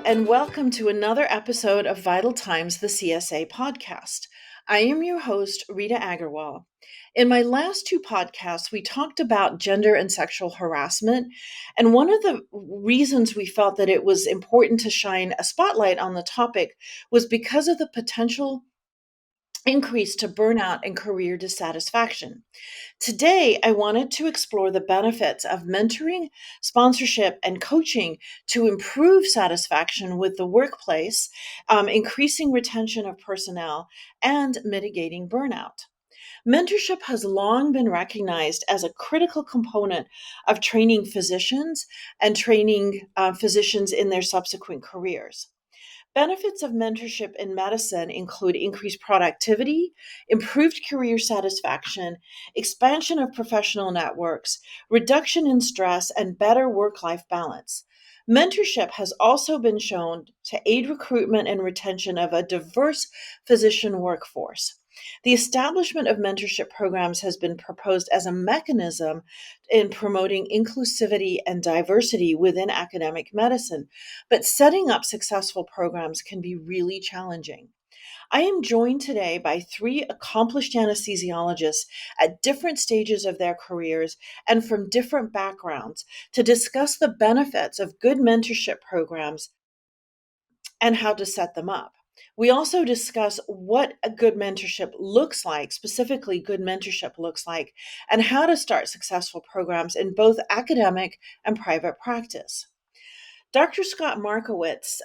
and welcome to another episode of Vital Times, the CSA podcast. I am your host, Rita Agarwal. In my last two podcasts, we talked about gender and sexual harassment, and one of the reasons we felt that it was important to shine a spotlight on the topic was because of the potential increase to burnout and career dissatisfaction. Today, I wanted to explore the benefits of mentoring, sponsorship, and coaching to improve satisfaction with the workplace, increasing retention of personnel, and mitigating burnout. Mentorship has long been recognized as a critical component of training physicians and training physicians in their subsequent careers. Benefits of mentorship in medicine include increased productivity, improved career satisfaction, expansion of professional networks, reduction in stress, and better work-life balance. Mentorship has also been shown to aid recruitment and retention of a diverse physician workforce. The establishment of mentorship programs has been proposed as a mechanism in promoting inclusivity and diversity within academic medicine, but setting up successful programs can be really challenging. I am joined today by three accomplished anesthesiologists at different stages of their careers and from different backgrounds to discuss the benefits of good mentorship programs and how to set them up. We also discuss what a good mentorship looks like, specifically good mentorship looks like, and how to start successful programs in both academic and private practice. Dr. Scott Markowitz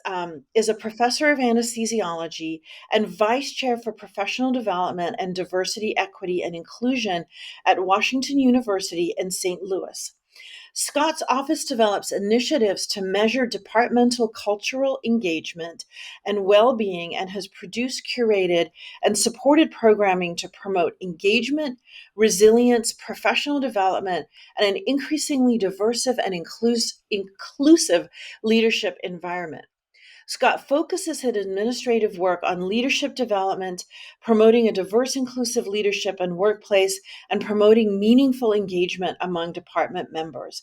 is a professor of anesthesiology and vice chair for professional development and diversity, equity, and inclusion at Washington University in St. Louis. Scott's office develops initiatives to measure departmental cultural engagement and well-being and has produced, curated, and supported programming to promote engagement, resilience, professional development, and an increasingly diverse and inclusive leadership environment. Scott focuses his administrative work on leadership development, promoting a diverse, inclusive leadership and workplace, and promoting meaningful engagement among department members,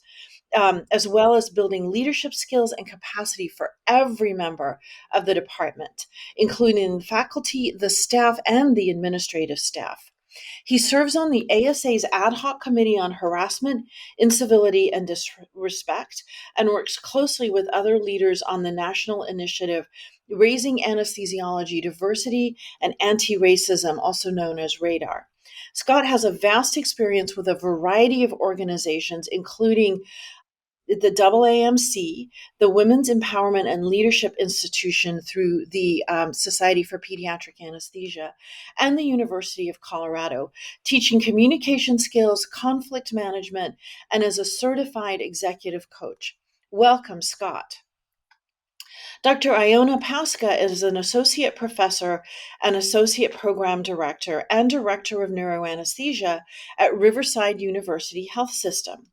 as well as building leadership skills and capacity for every member of the department, including faculty, the staff, and the administrative staff. He serves on the ASA's Ad Hoc Committee on Harassment, Incivility, and Disrespect, and works closely with other leaders on the national initiative Raising Anesthesiology Diversity and Anti-Racism, also known as RADAR. Scott has a vast experience with a variety of organizations, including the AAMC, the Women's Empowerment and Leadership Institution through the Society for Pediatric Anesthesia, and the University of Colorado, teaching communication skills, conflict management, and as a certified executive coach. Welcome, Scott. Dr. Iona Pasca is an associate professor and associate program director and director of neuroanesthesia at Riverside University Health System.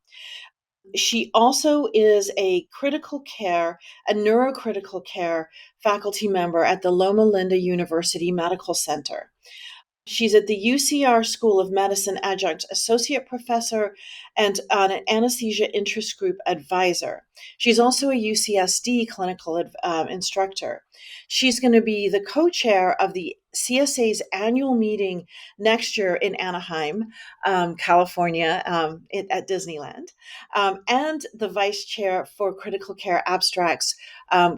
She also is a critical care and neurocritical care faculty member at the Loma Linda University Medical Center. She's at the UCR School of Medicine adjunct associate professor and an anesthesia interest group advisor. She's also a UCSD clinical instructor. She's going to be the co-chair of the CSA's annual meeting next year in Anaheim, California, at Disneyland, and the vice chair for Critical Care Abstracts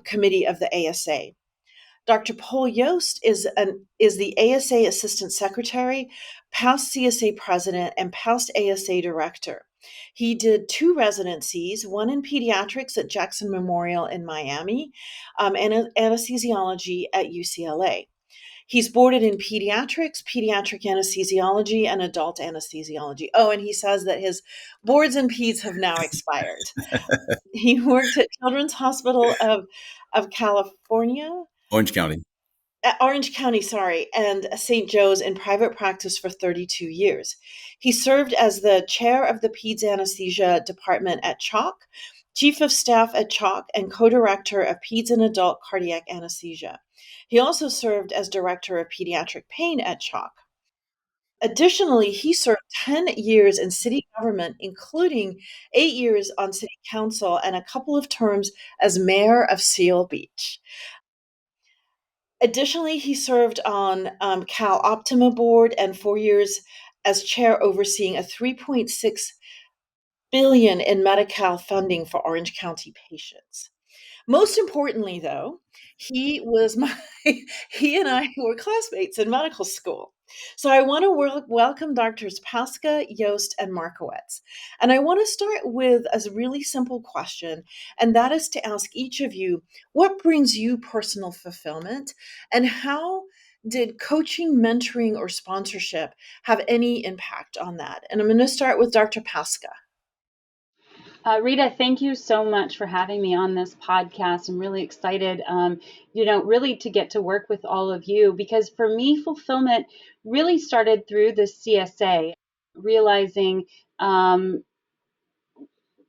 Committee of the ASA. Dr. Paul Yost is the ASA Assistant Secretary, past CSA President, and past ASA Director. He did 2 residencies, one in pediatrics at Jackson Memorial in Miami, and anesthesiology at UCLA. He's boarded in pediatrics, pediatric anesthesiology, and adult anesthesiology. Oh, and he says that his boards in peds have now expired. He worked at Children's Hospital of California, Orange County, and St. Joe's in private practice for 32 years. He served as the chair of the Peds Anesthesia Department at CHOC, chief of staff at CHOC, and co-director of Peds and Adult Cardiac Anesthesia. He also served as director of pediatric pain at CHOC. Additionally, he served 10 years in city government, including 8 years on city council and a couple of terms as mayor of Seal Beach. Additionally, he served on Cal Optima board and 4 years as chair overseeing a 3.6 billion in Medi-Cal funding for Orange County patients. Most importantly, though, he was my he and I were classmates in medical school. So I want to welcome Doctors Pasca, Yost, and Markowitz. And I want to start with a really simple question, and that is to ask each of you, what brings you personal fulfillment, and how did coaching, mentoring, or sponsorship have any impact on that? And I'm going to start with Dr. Pasca. Rita, thank you so much for having me on this podcast. I'm really excited, really to get to work with all of you, because for me, fulfillment really started through the CSA, realizing um,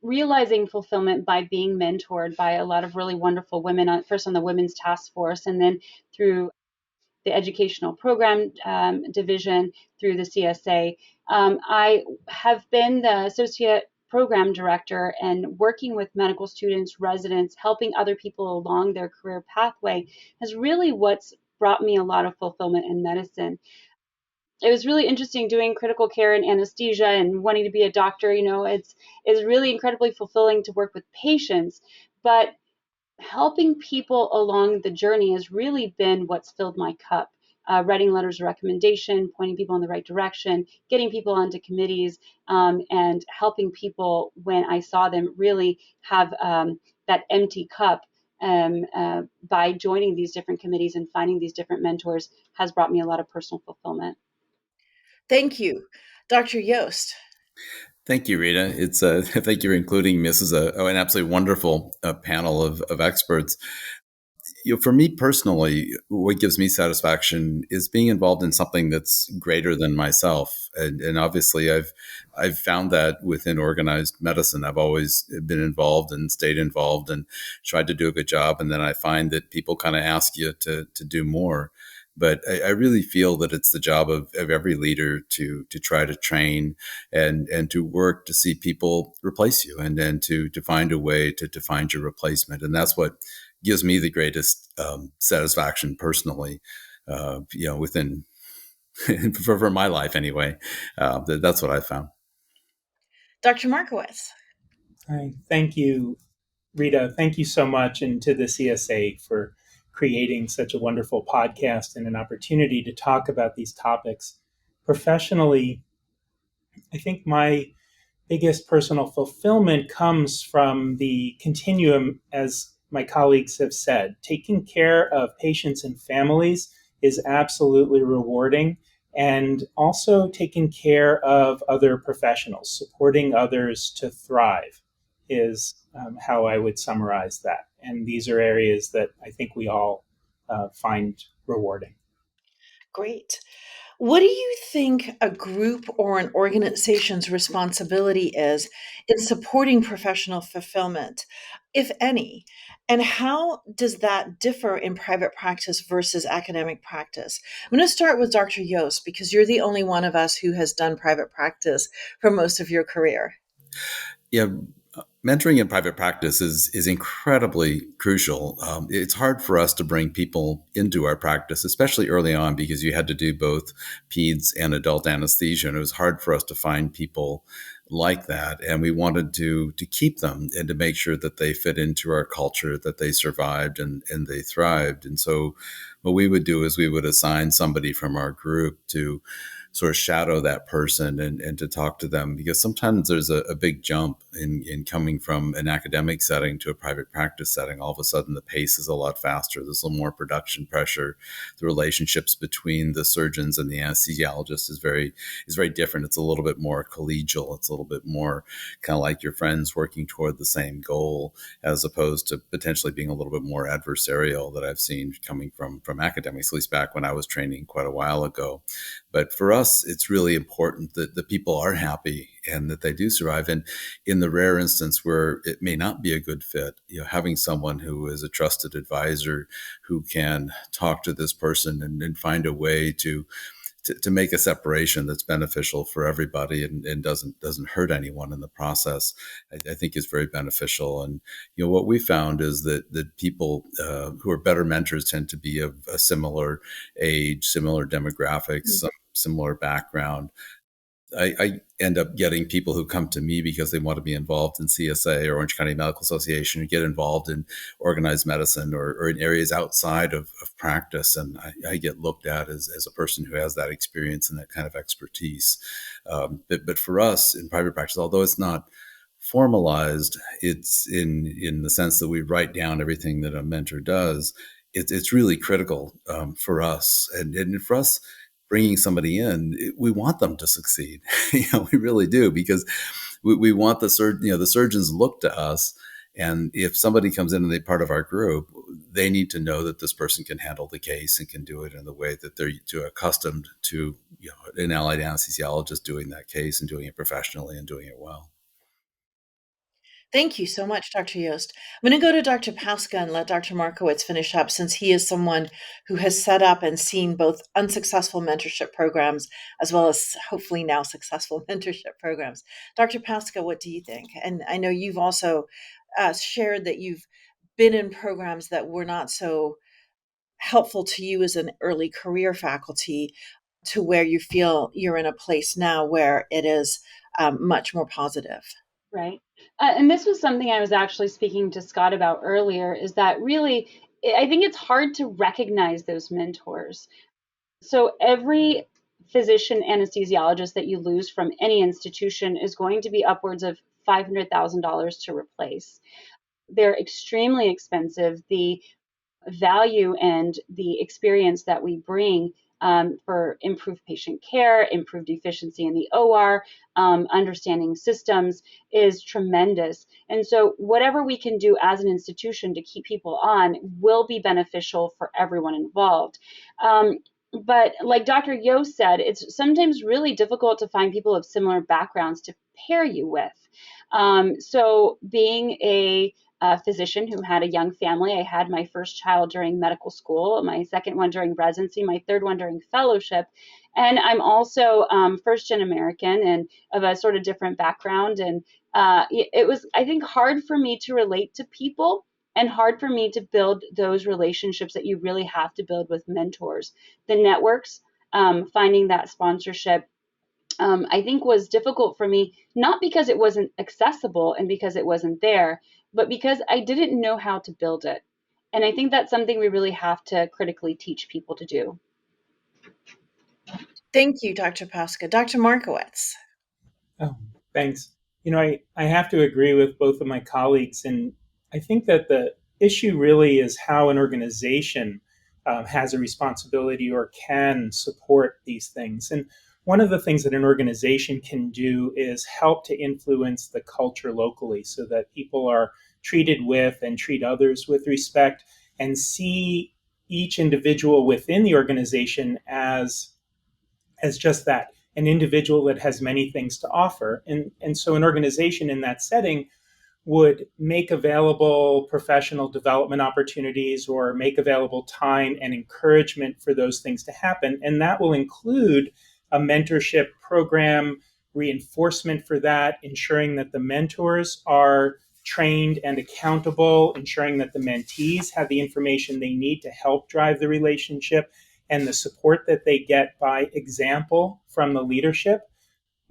realizing fulfillment by being mentored by a lot of really wonderful women, first on the Women's Task Force, and then through the educational program division through the CSA. I have been the associate program director and working with medical students, residents, helping other people along their career pathway has really what's brought me a lot of fulfillment in medicine. It was really interesting doing critical care and anesthesia and wanting to be a doctor. It's really incredibly fulfilling to work with patients, but helping people along the journey has really been what's filled my cup. Writing letters of recommendation, pointing people in the right direction, getting people onto committees, and helping people when I saw them really have that empty cup by joining these different committees and finding these different mentors has brought me a lot of personal fulfillment. Thank you. Dr. Yost. Thank you, Rita. It's thank you for including me. This is an absolutely wonderful panel of experts. For me personally, what gives me satisfaction is being involved in something that's greater than myself, and obviously, I've found that within organized medicine. I've always been involved and stayed involved and tried to do a good job, and then I find that people kind of ask you to do more. But I really feel that it's the job of every leader to try to train and to work to see people replace you, and then to find a way to find your replacement, and that's what gives me the greatest satisfaction personally, within for my life anyway. That's what I found. Dr. Markowitz. Hi, thank you, Rita. Thank you so much, and to the CSA for creating such a wonderful podcast and an opportunity to talk about these topics. Professionally, I think my biggest personal fulfillment comes from the continuum, as my colleagues have said. Taking care of patients and families is absolutely rewarding, and also taking care of other professionals, supporting others to thrive is how I would summarize that. And these are areas that I think we all find rewarding. Great. What do you think a group or an organization's responsibility is in supporting professional fulfillment, if any? And how does that differ in private practice versus academic practice? I'm going to start with Dr. Yost because you're the only one of us who has done private practice for most of your career. Yeah, mentoring in private practice is incredibly crucial. It's hard for us to bring people into our practice, especially early on, because you had to do both peds and adult anesthesia, and it was hard for us to find people like that. And we wanted to keep them and to make sure that they fit into our culture, that they survived and they thrived. And so what we would do is we would assign somebody from our group to sort of shadow that person and to talk to them, because sometimes there's a big jump in coming from an academic setting to a private practice setting. All of a sudden the pace is a lot faster. There's a little more production pressure. The relationships between the surgeons and the anesthesiologists is very different. It's a little bit more collegial. It's a little bit more kind of like your friends working toward the same goal, as opposed to potentially being a little bit more adversarial that I've seen coming from academics, at least back when I was training quite a while ago. But for us, it's really important that the people are happy and that they do survive. And in the rare instance where it may not be a good fit, having someone who is a trusted advisor who can talk to this person and find a way to to make a separation that's beneficial for everybody and doesn't hurt anyone in the process, I think is very beneficial. And what we found is that people who are better mentors tend to be of a similar age, similar demographics, some similar background. I end up getting people who come to me because they want to be involved in CSA or Orange County Medical Association, or get involved in organized medicine or in areas outside of practice. And I get looked at as a person who has that experience and that kind of expertise. But for us in private practice, although it's not formalized, it's in the sense that we write down everything that a mentor does. It's really critical for us. And for us, bringing somebody in, we want them to succeed. We really do, because we want the surgeons look to us. And if somebody comes in and they're part of our group, they need to know that this person can handle the case and can do it in the way that they're accustomed to, an allied anesthesiologist doing that case and doing it professionally and doing it well. Thank you so much, Dr. Yost. I'm going to go to Dr. Pasca and let Dr. Markowitz finish up, since he is someone who has set up and seen both unsuccessful mentorship programs as well as hopefully now successful mentorship programs. Dr. Pasca, what do you think? And I know you've also shared that you've been in programs that were not so helpful to you as an early career faculty, to where you feel you're in a place now where it is much more positive. Right. And this was something I was actually speaking to Scott about earlier, is that really, I think it's hard to recognize those mentors. So every physician anesthesiologist that you lose from any institution is going to be upwards of $500,000 to replace. They're extremely expensive. The value and the experience that we bring for improved patient care, improved efficiency in the OR, understanding systems is tremendous. And so whatever we can do as an institution to keep people on will be beneficial for everyone involved. But like Dr. Yost said, it's sometimes really difficult to find people of similar backgrounds to pair you with. So being a physician who had a young family, I had my first child during medical school, my second one during residency, my third one during fellowship. And I'm also first-gen American and of a sort of different background. And it was, I think, hard for me to relate to people and hard for me to build those relationships that you really have to build with mentors. The networks, finding that sponsorship, I think was difficult for me, not because it wasn't accessible and because it wasn't there, but because I didn't know how to build it. And I think that's something we really have to critically teach people to do. Thank you, Dr. Pasca. Dr. Markowitz. Oh, thanks. I have to agree with both of my colleagues. And I think that the issue really is how an organization has a responsibility or can support these things. And one of the things that an organization can do is help to influence the culture locally so that people are treated with and treat others with respect and see each individual within the organization as just that, an individual that has many things to offer. And so an organization in that setting would make available professional development opportunities or make available time and encouragement for those things to happen. And that will include a mentorship program, reinforcement for that, ensuring that the mentors are trained and accountable, ensuring that the mentees have the information they need to help drive the relationship and the support that they get by example from the leadership.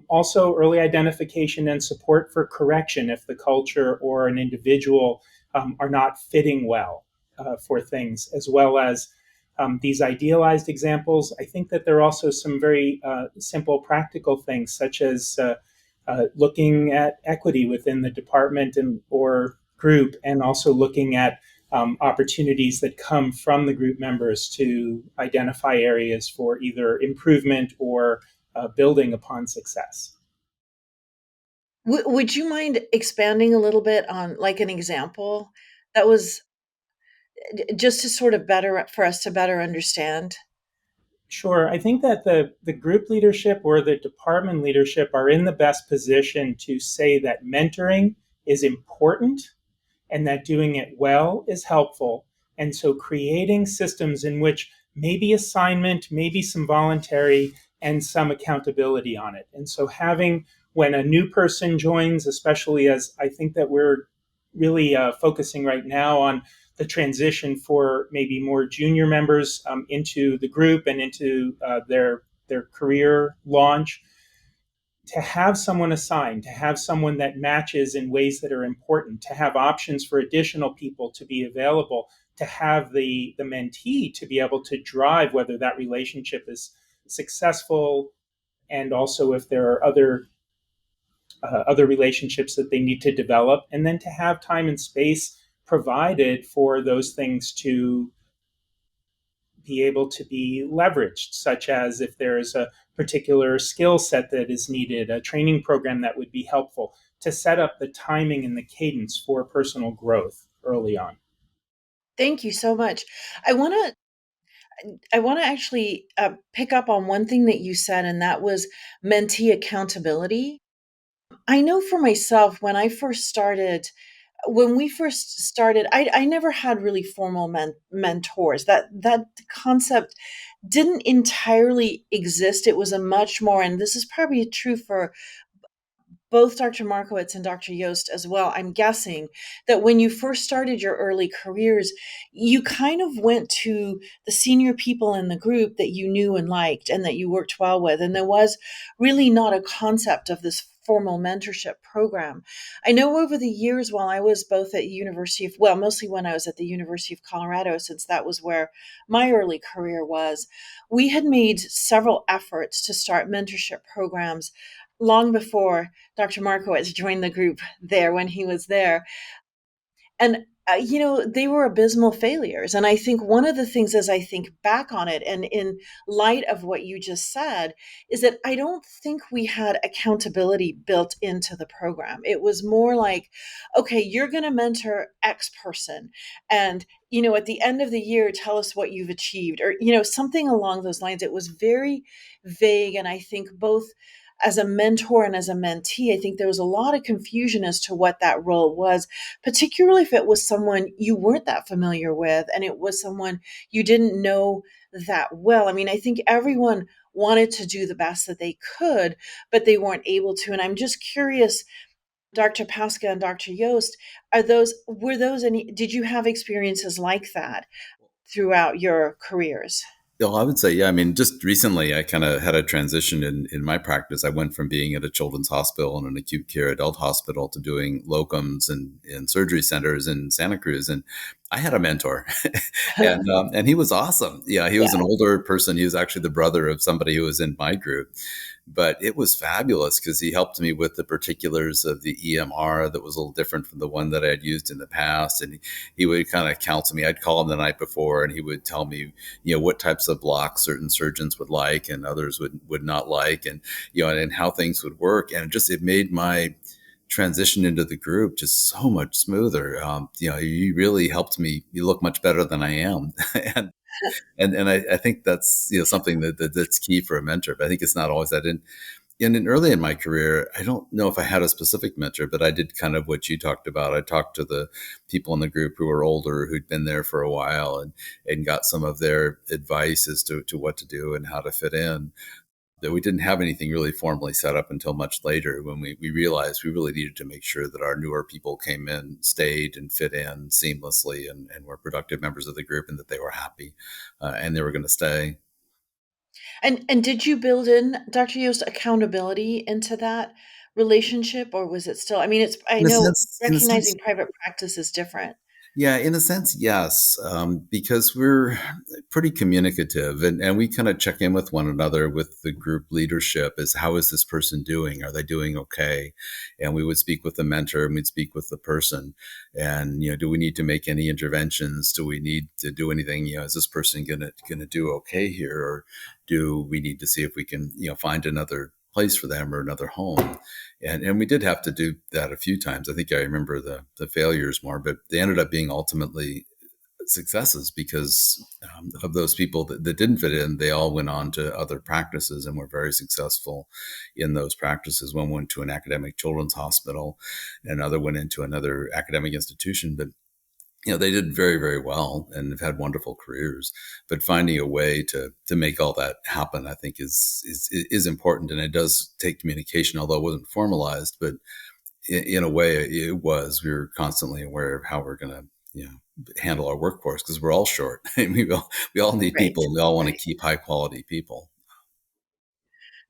Also, early identification and support for correction if the culture or an individual are not fitting well for things, as well as these idealized examples. I think that there are also some very simple practical things, such as looking at equity within the department or group, and also looking at opportunities that come from the group members to identify areas for either improvement or building upon success. Would you mind expanding a little bit on like an example that was just to sort of for us to better understand? Sure. I think that the group leadership or the department leadership are in the best position to say that mentoring is important and that doing it well is helpful. And so creating systems in which maybe assignment, maybe some voluntary, and some accountability on it. And so having, when a new person joins, especially as I think that we're really focusing right now on the transition for maybe more junior members into the group and into their career launch, to have someone assigned, to have someone that matches in ways that are important, to have options for additional people to be available, to have the mentee to be able to drive whether that relationship is successful, and also if there are other relationships that they need to develop, and then to have time and space provided for those things to be able to be leveraged, such as if there's a particular skill set that is needed, a training program that would be helpful to set up the timing and the cadence for personal growth early on. Thank you so much. I want to actually pick up on one thing that you said, and that was mentee accountability. I know for myself, when we first started, I never had really formal mentors. That concept didn't entirely exist. It was a much more, and this is probably true for both Dr. Markowitz and Dr. Yost as well. I'm guessing that when you first started your early careers, you kind of went to the senior people in the group that you knew and liked and that you worked well with. And there was really not a concept of this formal mentorship program. I know over the years, while I was both at mostly when I was at the University of Colorado, since that was where my early career was, we had made several efforts to start mentorship programs long before Dr. Markowitz joined the group there when he was there. And, they were abysmal failures. And I think one of the things, as I think back on it, and in light of what you just said, is that I don't think we had accountability built into the program. It was more like, okay, you're going to mentor X person. And, at the end of the year, tell us what you've achieved, or, something along those lines. It was very vague. And I think both as a mentor and as a mentee, I think there was a lot of confusion as to what that role was, particularly if it was someone you weren't that familiar with and it was someone you didn't know that well. I mean, I think everyone wanted to do the best that they could, but they weren't able to. And I'm just curious, Dr. Pasca and Dr. Yost, did you have experiences like that throughout your careers? Well, I would say, yeah. I mean, just recently, I kind of had a transition in my practice. I went from being at a children's hospital and an acute care adult hospital to doing locums and in surgery centers in Santa Cruz. And I had a mentor, and he was awesome. Yeah, he was Yeah. an older person. He was actually the brother of somebody who was in my group. But it was fabulous because he helped me with the particulars of the EMR that was a little different from the one that I had used in the past. And he would kind of counsel me. I'd call him the night before and he would tell me, what types of blocks certain surgeons would like and others would not like, and, and how things would work. And it made my transition into the group just so much smoother. You really helped me. You look much better than I am. and I think that's something that's key for a mentor. But I think it's not always that. In early in my career, I don't know if I had a specific mentor, but I did kind of what you talked about. I talked to the people in the group who were older, who'd been there for a while, and got some of their advice as to what to do and how to fit in. That we didn't have anything really formally set up until much later, when we realized we really needed to make sure that our newer people came in, stayed, and fit in seamlessly, and were productive members of the group, and that they were happy and they were going to stay. And did you build in, Dr. Yost, accountability into that relationship, or was it still, I mean, I In a know sense, in a sense, recognizing private practice is different. Yeah, in a sense, yes, because we're pretty communicative, and we kind of check in with one another with the group leadership as, how is this person doing? Are they doing okay? And we would speak with the mentor and we'd speak with the person. And, do we need to make any interventions? Do we need to do anything? Is this person gonna do okay here? Or do we need to see if we can, find another place for them or another home? And we did have to do that a few times. I think I remember the failures more, but they ended up being ultimately successes because of those people that didn't fit in. They all went on to other practices and were very successful in those practices. One went to an academic children's hospital, and another went into another academic institution. But they did very, very well and have had wonderful careers. But finding a way to make all that happen, I think, is important, and it does take communication, although it wasn't formalized. But in a way, it was. We were constantly aware of how we're going to, handle our workforce, because we're all short. We all need Right. people. And we all want to Right. keep high quality people.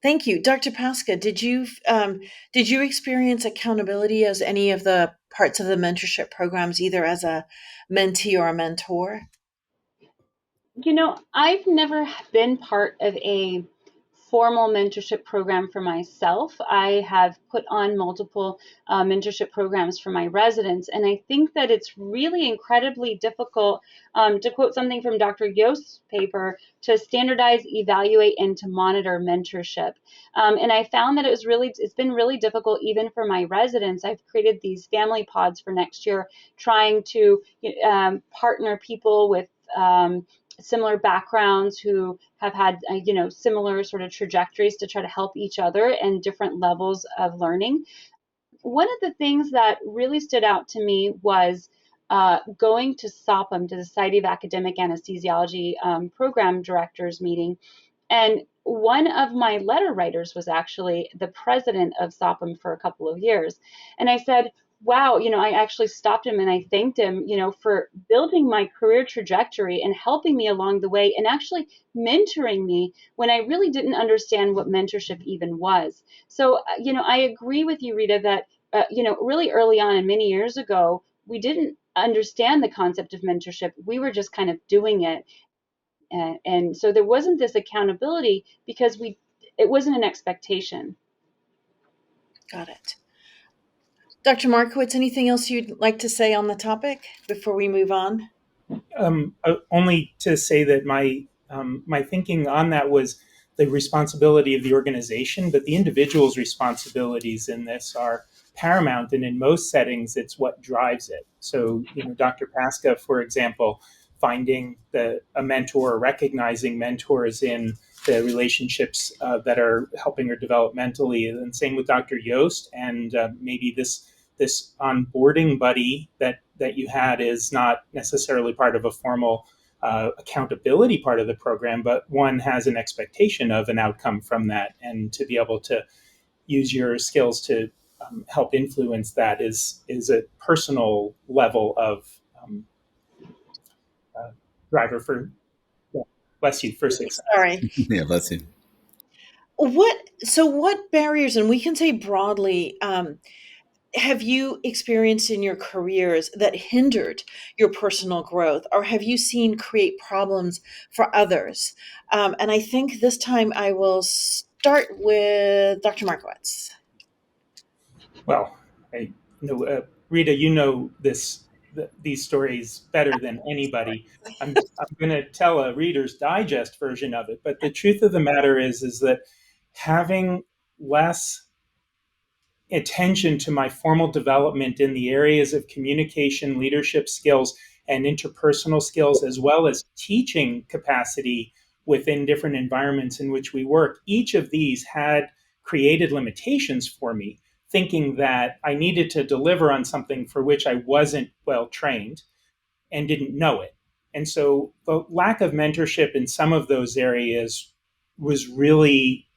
Thank you. Dr. Pasca, did you experience accountability as any of the parts of the mentorship programs, either as a mentee or a mentor? I've never been part of a formal mentorship program for myself. I have put on multiple mentorship programs for my residents, and I think that it's really incredibly difficult, to quote something from Dr. Yost's paper, to standardize, evaluate, and to monitor mentorship. And I found that it's been really difficult even for my residents. I've created these family pods for next year, trying to partner people with similar backgrounds who have had similar sort of trajectories to try to help each other and different levels of learning. One of the things that really stood out to me was going to SOPM, to the Society of Academic Anesthesiology program directors meeting, and one of my letter writers was actually the president of SOPM for a couple of years. And I said, wow, I actually stopped him and I thanked him, for building my career trajectory and helping me along the way and actually mentoring me when I really didn't understand what mentorship even was. So, I agree with you, Rita, that, really early on and many years ago, we didn't understand the concept of mentorship. We were just kind of doing it. And so there wasn't this accountability because it wasn't an expectation. Got it. Dr. Markowitz, anything else you'd like to say on the topic before we move on? Only to say that my thinking on that was the responsibility of the organization, but the individual's responsibilities in this are paramount, and in most settings, it's what drives it. So, Dr. Pasca, for example, finding a mentor, recognizing mentors in the relationships that are helping her developmentally, and same with Dr. Yost, and maybe this onboarding buddy that you had is not necessarily part of a formal accountability part of the program, but one has an expectation of an outcome from that, and to be able to use your skills to help influence that is a personal level of uh, driver for, yeah, bless you, for success. Sorry. Yeah, bless you. What barriers, and we can say broadly, have you experienced in your careers that hindered your personal growth, or have you seen create problems for others? And I think this time I will start with Dr. Markowitz. Well, I know, Rita, these stories better than anybody. I'm going to tell a Reader's Digest version of it, but the truth of the matter is that having less attention to my formal development in the areas of communication, leadership skills, and interpersonal skills, as well as teaching capacity within different environments in which we work, each of these had created limitations for me, thinking that I needed to deliver on something for which I wasn't well trained and didn't know it. And so the lack of mentorship in some of those areas was really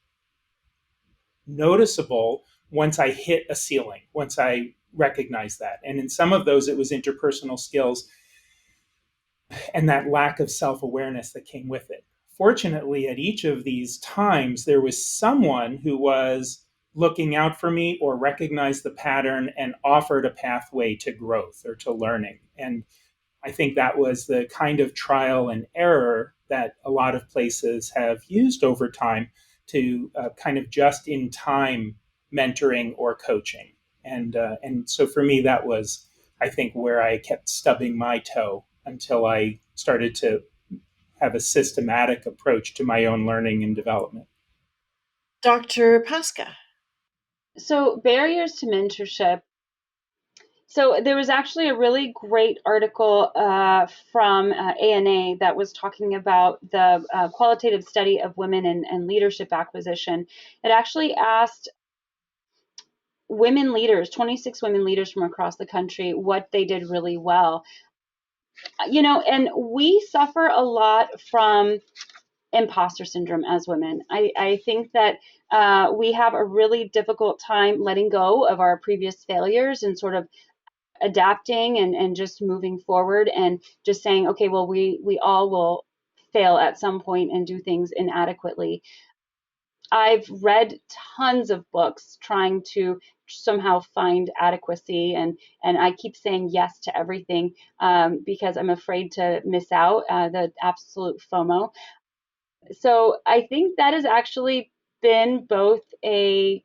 noticeable once I hit a ceiling, once I recognized that. And in some of those, it was interpersonal skills and that lack of self awareness that came with it. Fortunately, at each of these times, there was someone who was looking out for me or recognized the pattern and offered a pathway to growth or to learning. And I think that was the kind of trial and error that a lot of places have used over time to kind of just in time mentoring or coaching. And so for me, that was, I think, where I kept stubbing my toe until I started to have a systematic approach to my own learning and development. Dr. Pasca. So, barriers to mentorship. So there was actually a really great article from ANA that was talking about the qualitative study of women and leadership acquisition. It actually asked women leaders, 26 women leaders from across the country, what they did really well. And we suffer a lot from imposter syndrome as women. I think that we have a really difficult time letting go of our previous failures and sort of adapting and just moving forward and just saying, okay, well, we all will fail at some point and do things inadequately. I've read tons of books trying to somehow find adequacy, and I keep saying yes to everything because I'm afraid to miss out, the absolute FOMO. So I think that has actually been both a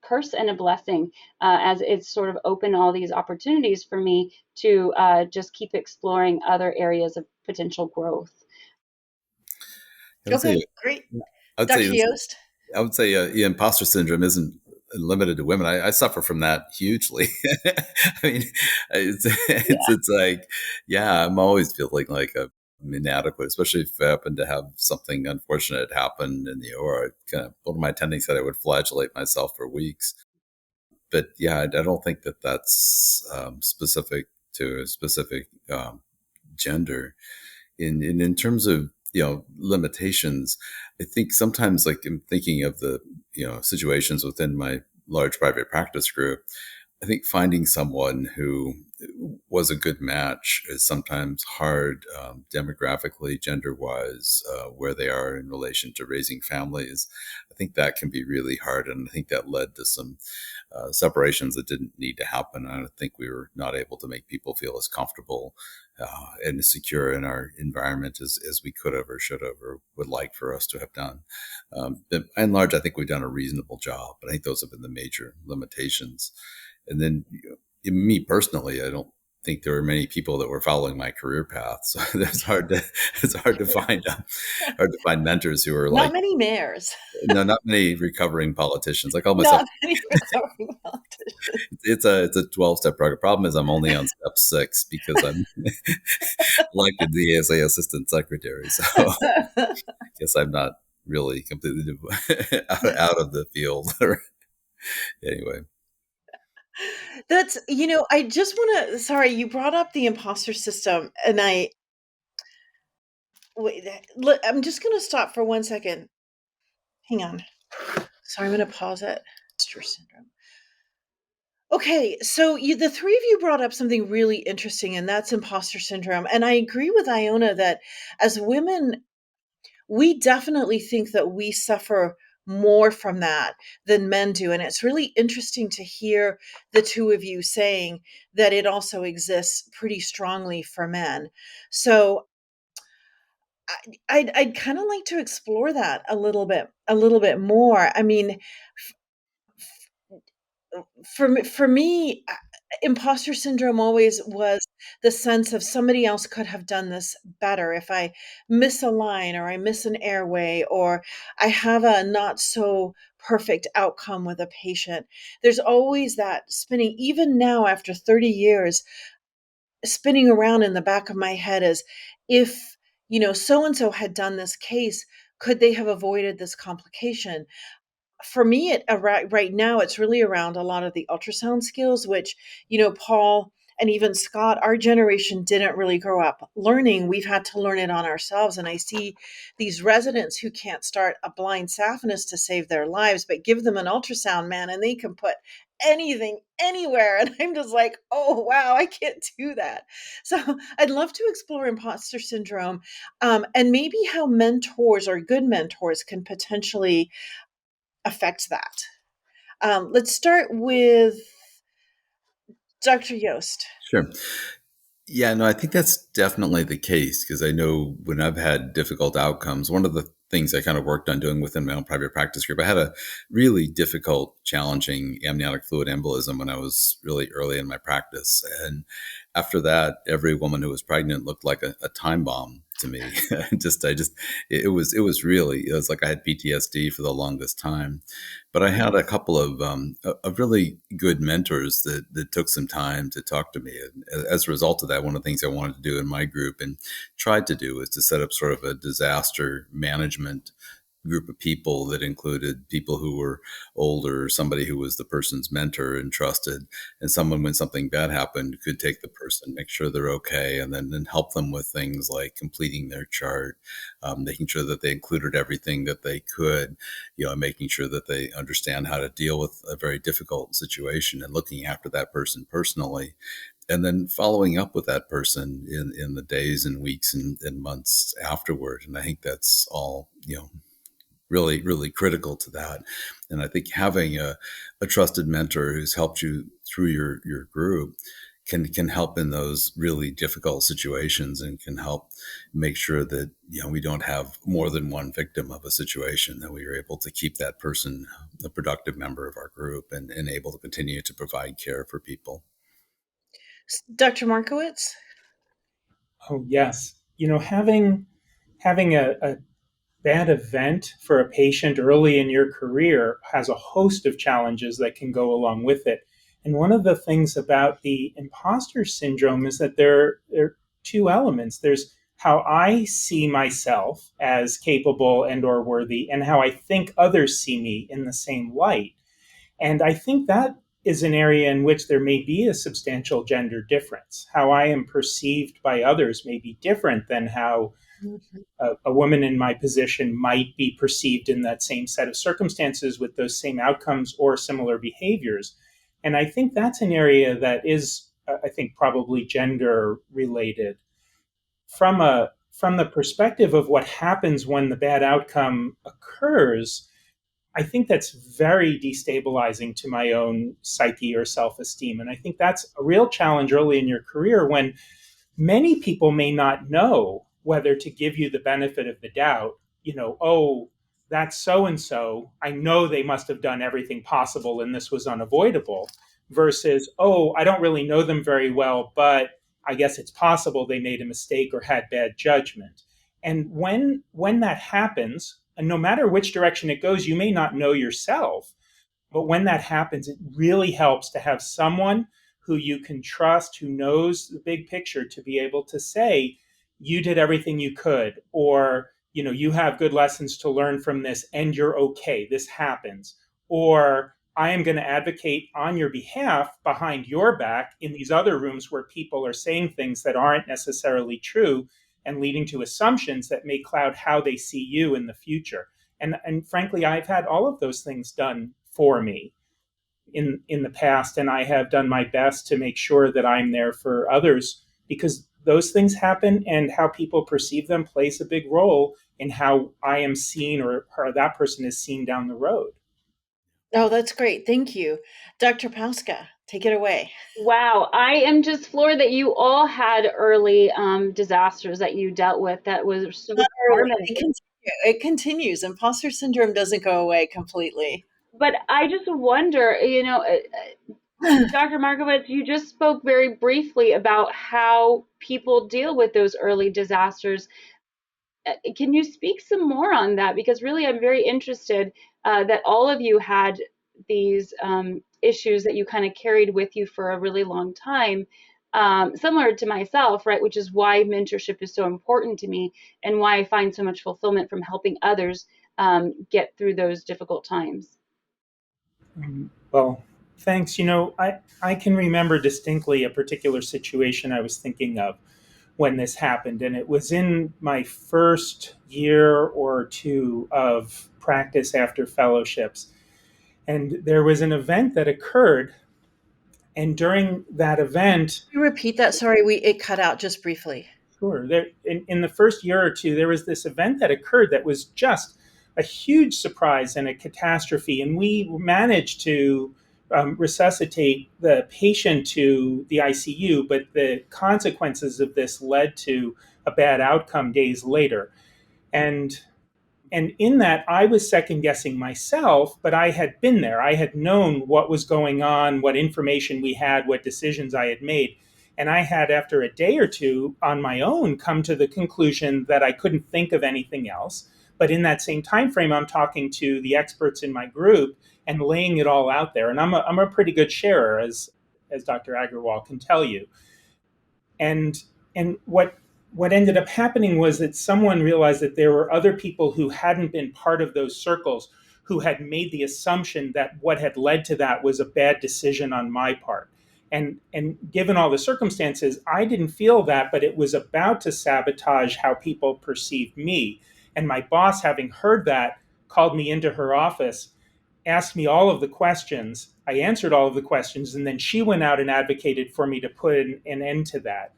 curse and a blessing, as it's sort of opened all these opportunities for me to just keep exploring other areas of potential growth. I would say, Okay, great. I would say Dr. this. Yost? I would say imposter syndrome isn't limited to women. I suffer from that hugely. I mean, it's like, yeah, I'm always feeling like I'm inadequate, especially if I happen to have something unfortunate happen in the OR. One of my attendings said I would flagellate myself for weeks. But yeah, I don't think that that's specific to a specific gender. In terms of limitations, I think sometimes, like, I'm thinking of the situations within my large private practice group. I think finding someone who was a good match is sometimes hard, demographically, gender-wise, where they are in relation to raising families. I think that can be really hard, and I think that led to some separations that didn't need to happen. I think we were not able to make people feel as comfortable and secure in our environment as we could have or should have or would like for us to have done. But by and large, I think we've done a reasonable job, but I think those have been the major limitations. And then me personally, I don't think there were many people that were following my career path. So it's hard to find mentors who are Not like, many mayors. no, not many recovering politicians. I call myself, Not many recovering politicians. it's a 12-step program. Problem is I'm only on step 6 because I'm elected the ASA assistant secretary. So I guess I'm not really completely out of the field. Anyway. That's, I just want to, sorry, you brought up the imposter system, and I'm just going to stop for 1 second. Hang on. Sorry, I'm going to pause it. Imposter syndrome. Okay, so the three of you brought up something really interesting, and that's imposter syndrome. And I agree with Iona that as women, we definitely think that we suffer more from that than men do. And it's really interesting to hear the two of you saying that it also exists pretty strongly for men. So I'd kind of like to explore that a little bit more. I mean, for me, imposter syndrome always was the sense of somebody else could have done this better. If I miss a line or I miss an airway or I have a not so perfect outcome with a patient, there's always that spinning, even now after 30 years, spinning around in the back of my head as if, so and so had done this case, could they have avoided this complication? For me, right now, it's really around a lot of the ultrasound skills, which, Paul and even Scott, our generation didn't really grow up learning. We've had to learn it on ourselves. And I see these residents who can't start a blind saphenous to save their lives, but give them an ultrasound, man, and they can put anything anywhere. And I'm just like, oh, wow, I can't do that. So I'd love to explore imposter syndrome, and maybe how mentors or good mentors can potentially affect that. Let's start with Dr. Yost. Sure. Yeah, no, I think that's definitely the case because I know when I've had difficult outcomes, one of the things I kind of worked on doing within my own private practice group, I had a really difficult, challenging amniotic fluid embolism when I was really early in my practice. And after that, every woman who was pregnant looked like a time bomb to me. It was like I had PTSD for the longest time. But I had a couple of really good mentors that took some time to talk to me. And as a result of that, one of the things I wanted to do in my group and tried to do was to set up sort of a disaster management group of people that included people who were older, somebody who was the person's mentor and trusted, and someone, when something bad happened, could take the person, make sure they're okay, and then help them with things like completing their chart, making sure that they included everything that they could, making sure that they understand how to deal with a very difficult situation and looking after that person personally, and then following up with that person in the days and weeks and months afterward. And I think that's all, really, really critical to that. And I think having a trusted mentor who's helped you through your group can help in those really difficult situations, and can help make sure that, we don't have more than one victim of a situation, that we are able to keep that person a productive member of our group and able to continue to provide care for people. Dr. Markowitz? Oh, yes. Having a bad event for a patient early in your career has a host of challenges that can go along with it. And one of the things about the imposter syndrome is that there are two elements. There's how I see myself as capable and or worthy, and how I think others see me in the same light. And I think that is an area in which there may be a substantial gender difference. How I am perceived by others may be different than how a woman in my position might be perceived in that same set of circumstances with those same outcomes or similar behaviors. And I think that's an area that is, I think, probably gender related. From the perspective of what happens when the bad outcome occurs, I think that's very destabilizing to my own psyche or self-esteem. And I think that's a real challenge early in your career, when many people may not know whether to give you the benefit of the doubt. Oh, that's so and so. I know they must have done everything possible and this was unavoidable, versus, oh, I don't really know them very well, but I guess it's possible they made a mistake or had bad judgment. And when that happens, and no matter which direction it goes, you may not know yourself, but when that happens, it really helps to have someone who you can trust, who knows the big picture, to be able to say, you did everything you could, or, you have good lessons to learn from this and you're okay. This happens. Or I am going to advocate on your behalf behind your back in these other rooms where people are saying things that aren't necessarily true and leading to assumptions that may cloud how they see you in the future. And frankly, I've had all of those things done for me in the past, and I have done my best to make sure that I'm there for others, because those things happen, and how people perceive them plays a big role in how I am seen, or how that person is seen down the road. Oh, that's great. Thank you. Dr. Pauska, take it away. Wow, I am just floored that you all had early disasters that you dealt with. That was so formative. It continues. Imposter syndrome doesn't go away completely. But I just wonder, Dr. Markowitz, you just spoke very briefly about how people deal with those early disasters. Can you speak some more on that? Because really, I'm very interested that all of you had these issues that you kind of carried with you for a really long time, similar to myself, right? Which is why mentorship is so important to me, and why I find so much fulfillment from helping others get through those difficult times. Well, thanks. I can remember distinctly a particular situation I was thinking of when this happened. And it was in my first year or two of practice after fellowships. And there was an event that occurred. And during that event, Can you repeat that? Sorry, it cut out just briefly. sure, in the first year or two, there was this event that occurred that was just a huge surprise and a catastrophe. And we managed to resuscitate the patient to the ICU, but the consequences of this led to a bad outcome days later. And in that, I was second guessing myself, but I had been there. I had known what was going on, what information we had, what decisions I had made. And I had, after a day or two on my own, come to the conclusion that I couldn't think of anything else. But in that same time frame, I'm talking to the experts in my group and laying it all out there. And I'm a pretty good sharer, as Dr. Agarwal can tell you. And what what ended up happening was that someone realized that there were other people who hadn't been part of those circles who had made the assumption that what had led to that was a bad decision on my part. And given all the circumstances, I didn't feel that, but it was about to sabotage how people perceived me. And my boss, having heard that, called me into her office, asked me all of the questions. I answered all of the questions, and then she went out and advocated for me to put an end to that.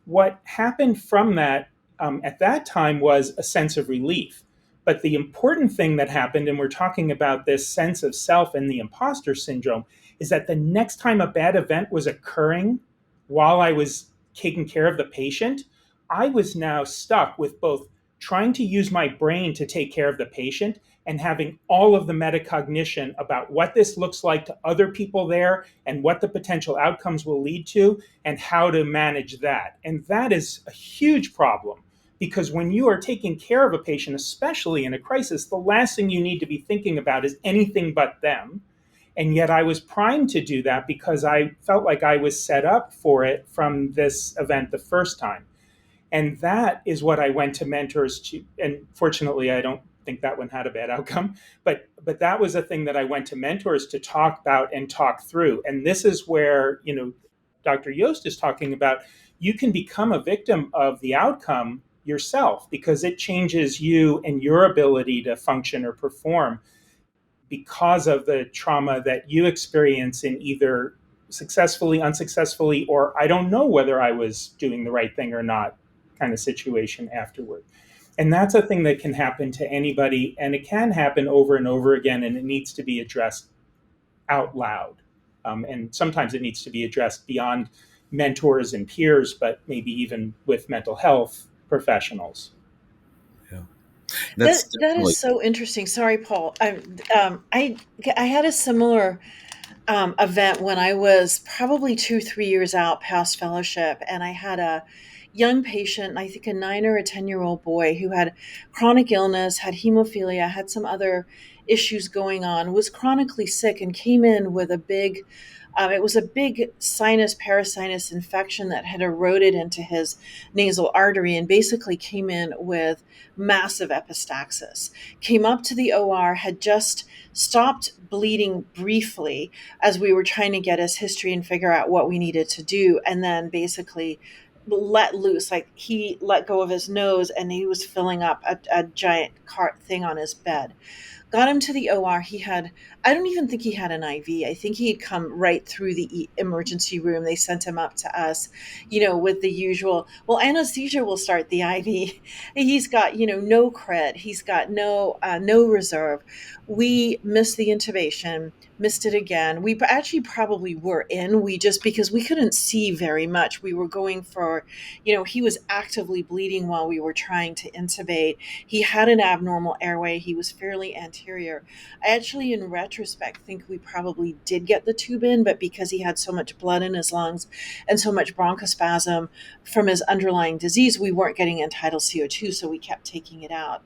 What happened from that at that time was a sense of relief. But the important thing that happened, and we're talking about this sense of self and the imposter syndrome, is that the next time a bad event was occurring while I was taking care of the patient, I was now stuck with both trying to use my brain to take care of the patient and having all of the metacognition about what this looks like to other people there and what the potential outcomes will lead to and how to manage that. And that is a huge problem because when you are taking care of a patient, especially in a crisis, the last thing you need to be thinking about is anything but them. And yet I was primed to do that because I felt like I was set up for it from this event the first time. And that is what I went to mentors to. And fortunately, I don't think that one had a bad outcome. But that was a thing that I went to mentors to talk about and talk through. And this is where, Dr. Yost is talking about you can become a victim of the outcome yourself because it changes you and your ability to function or perform because of the trauma that you experience in either successfully, unsuccessfully, or I don't know whether I was doing the right thing or not kind of situation afterward. And that's a thing that can happen to anybody, and it can happen over and over again, and it needs to be addressed out loud. And sometimes it needs to be addressed beyond mentors and peers, but maybe even with mental health professionals. Yeah, That is so interesting. Sorry, Paul. I had a similar event when I was probably 2, 3 years out past fellowship, and I had a young patient, I think a 9 or 10-year-old boy who had chronic illness, had hemophilia, had some other issues going on, was chronically sick, and came in with a big it was a big sinus parasinus infection that had eroded into his nasal artery and basically came in with massive epistaxis. Came up to the OR, had just stopped bleeding briefly as we were trying to get his history and figure out what we needed to do, and then basically let loose. Like he let go of his nose and he was filling up a giant cart thing on his bed. Got him to the OR. I don't even think he had an IV. I think he had come right through the emergency room. They sent him up to us, with the usual, well, anesthesia will start the IV. He's got, no cred. He's got no reserve. We missed the intubation, missed it again. We actually probably were in. We just, because we couldn't see very much, we were going for, he was actively bleeding while we were trying to intubate. He had an abnormal airway. He was fairly anterior. I actually, in retrospect, think we probably did get the tube in, but because he had so much blood in his lungs and so much bronchospasm from his underlying disease, we weren't getting end-tidal CO2, so we kept taking it out.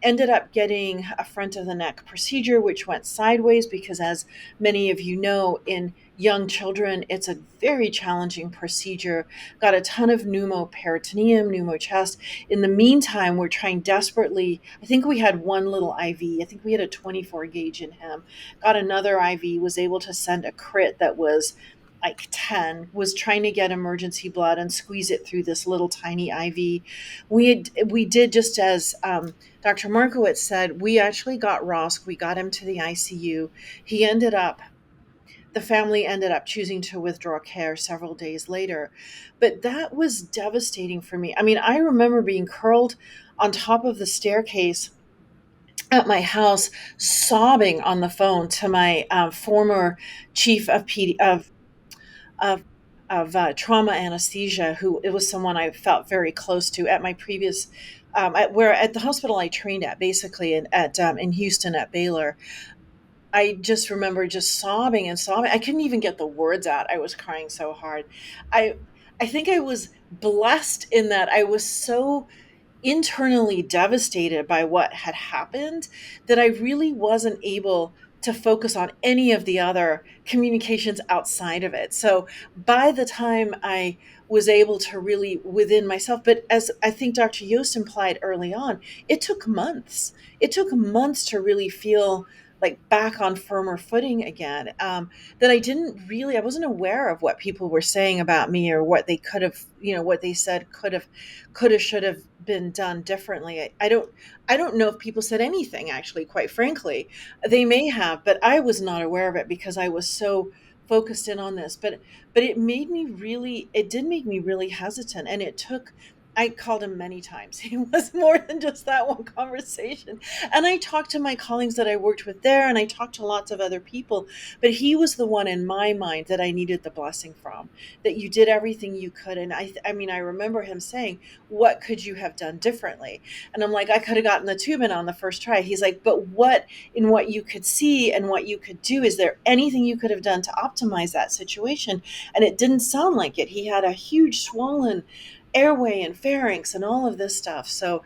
Ended up getting a front of the neck procedure, which went sideways because, as many of you know, in young children, it's a very challenging procedure. Got a ton of pneumoperitoneum, pneumochest. In the meantime, we're trying desperately. I think we had one little IV. I think we had a 24 gauge in him. Got another IV, was able to send a crit that was like 10, was trying to get emergency blood and squeeze it through this little tiny IV. We did just as Dr. Markowitz said, we actually got Rosk. We got him to the ICU. The family ended up choosing to withdraw care several days later. But that was devastating for me. I mean, I remember being curled on top of the staircase at my house, sobbing on the phone to my former chief of trauma anesthesia, who it was someone I felt very close to at my previous at the hospital I trained at, basically in Houston at Baylor. I just remember just sobbing and sobbing. I couldn't even get the words out. I was crying so hard. I I think I was blessed in that I was so internally devastated by what had happened that I really wasn't able to focus on any of the other communications outside of it. So by the time I was able to really within myself. But as I think Dr. Yost implied early on, it took months. It took months to really feel like back on firmer footing again. That I wasn't aware of what people were saying about me or what they could have, what they said could have, should have been done differently. I don't know if people said anything, actually, quite frankly. They may have, but I was not aware of it because I was so focused in on this. But it did make me really hesitant. And I called him many times. It was more than just that one conversation. And I talked to my colleagues that I worked with there, and I talked to lots of other people. But he was the one in my mind that I needed the blessing from, that you did everything you could. And I mean, I remember him saying, "What could you have done differently?" And I'm like, "I could have gotten the tube in on the first try." He's like, "But in what you could see and what you could do, is there anything you could have done to optimize that situation?" And it didn't sound like it. He had a huge swollen airway and pharynx and all of this stuff. So,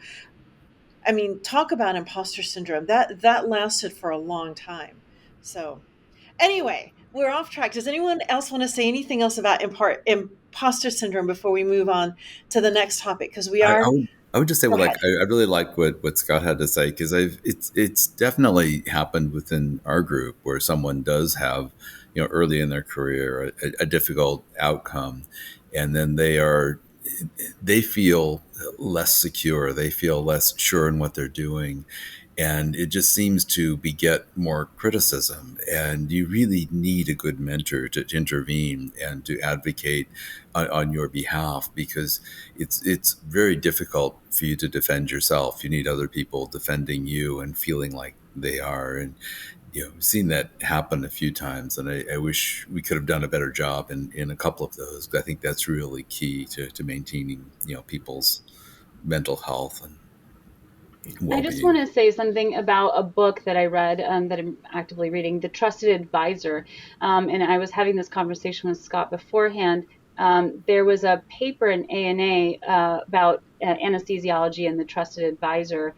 I mean, talk about imposter syndrome. That lasted for a long time. So, anyway, we're off track. Does anyone else want to say anything else about imposter syndrome before we move on to the next topic? Because we I are. would I would just say, Go well, like ahead. I really like what Scott had to say, because it's definitely happened within our group where someone does have, early in their career a difficult outcome, and then they feel less secure, they feel less sure in what they're doing, and it just seems to beget more criticism. And you really need a good mentor to intervene and to advocate on your behalf, because it's very difficult for you to defend yourself. You need other people defending you and feeling like they are. And seen that happen a few times, and I wish we could have done a better job in a couple of those. I think that's really key to maintaining people's mental health and I just want well-being. to say something about a book that I read that I'm actively reading, The Trusted Advisor. And I was having this conversation with Scott beforehand. There was a paper in ANA about anesthesiology, and the trusted advisor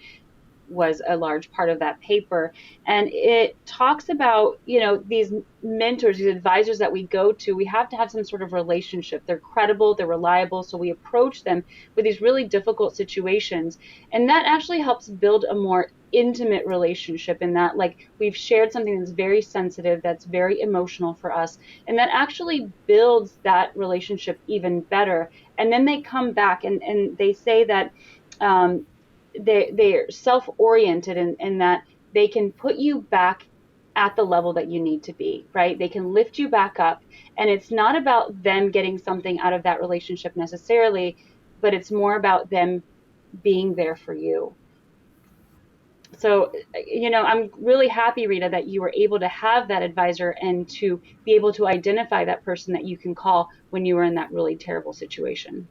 was a large part of that paper. And it talks about, these mentors, these advisors that we go to, we have to have some sort of relationship. They're credible, they're reliable. So we approach them with these really difficult situations. And that actually helps build a more intimate relationship, in that, like, we've shared something that's very sensitive, that's very emotional for us, and that actually builds that relationship even better. And then they come back and they say that um, they're self-oriented, in that they can put you back at the level that you need to be, right? They can lift you back up. And it's not about them getting something out of that relationship necessarily, but it's more about them being there for you. So, I'm really happy, Rita, that you were able to have that advisor and to be able to identify that person that you can call when you were in that really terrible situation.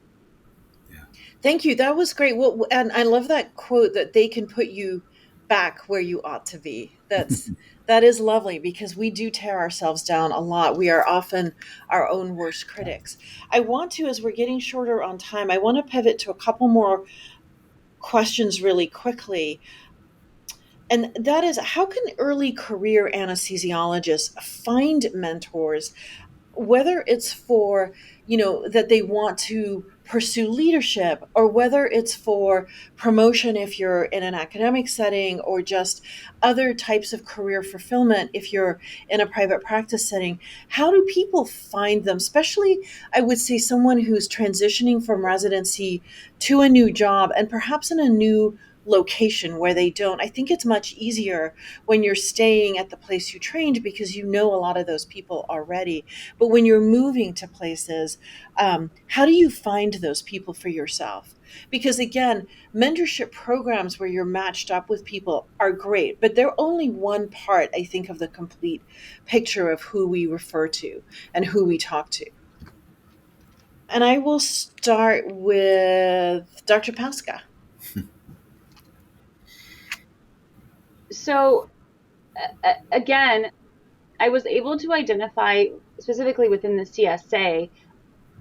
Thank you. That was great. Well, and I love that quote that they can put you back where you ought to be. That is lovely, because we do tear ourselves down a lot. We are often our own worst critics. I want to, as we're getting shorter on time, I want to pivot to a couple more questions really quickly. And that is, how can early career anesthesiologists find mentors, whether it's for, that they want to pursue leadership, or whether it's for promotion if you're in an academic setting, or just other types of career fulfillment if you're in a private practice setting? How do people find them, especially, I would say, someone who's transitioning from residency to a new job, and perhaps in a new location where they don't? I think it's much easier when you're staying at the place you trained, because you know a lot of those people already. But when you're moving to places, how do you find those people for yourself? Because again, mentorship programs where you're matched up with people are great, but they're only one part, I think, of the complete picture of who we refer to and who we talk to. And I will start with Dr. Pasca. So, again, I was able to identify specifically within the CSA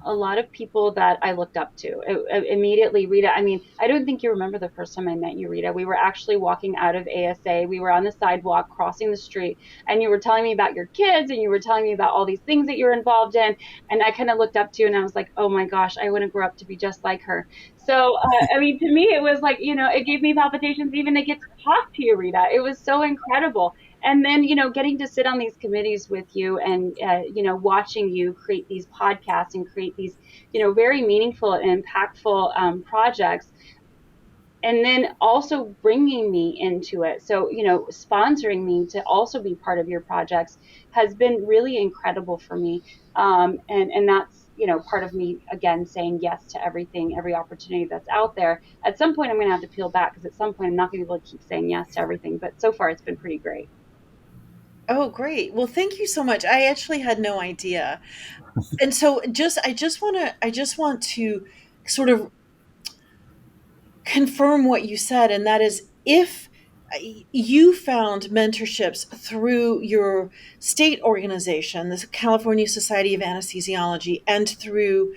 a lot of people that I looked up to. Immediately, Rita, I mean, I don't think you remember the first time I met you, Rita. We were actually walking out of ASA. We were on the sidewalk crossing the street, and you were telling me about your kids, and you were telling me about all these things that you're involved in. And I kind of looked up to you, and I was like, oh my gosh, I want to grow up to be just like her. So, I mean, to me, it was like, it gave me palpitations even to get to talk to you, Rita. It was so incredible. And then, getting to sit on these committees with you and, watching you create these podcasts and create these, very meaningful and impactful projects, and then also bringing me into it. So, sponsoring me to also be part of your projects has been really incredible for me. And that's, part of me, again, saying yes to everything, every opportunity that's out there. At some point, I'm going to have to peel back because at some point I'm not going to be able to keep saying yes to everything. But so far, it's been pretty great. Oh, great. Well, thank you so much. I actually had no idea. And so I just want to sort of confirm what you said, and that is, if you found mentorships through your state organization, the California Society of Anesthesiology, and through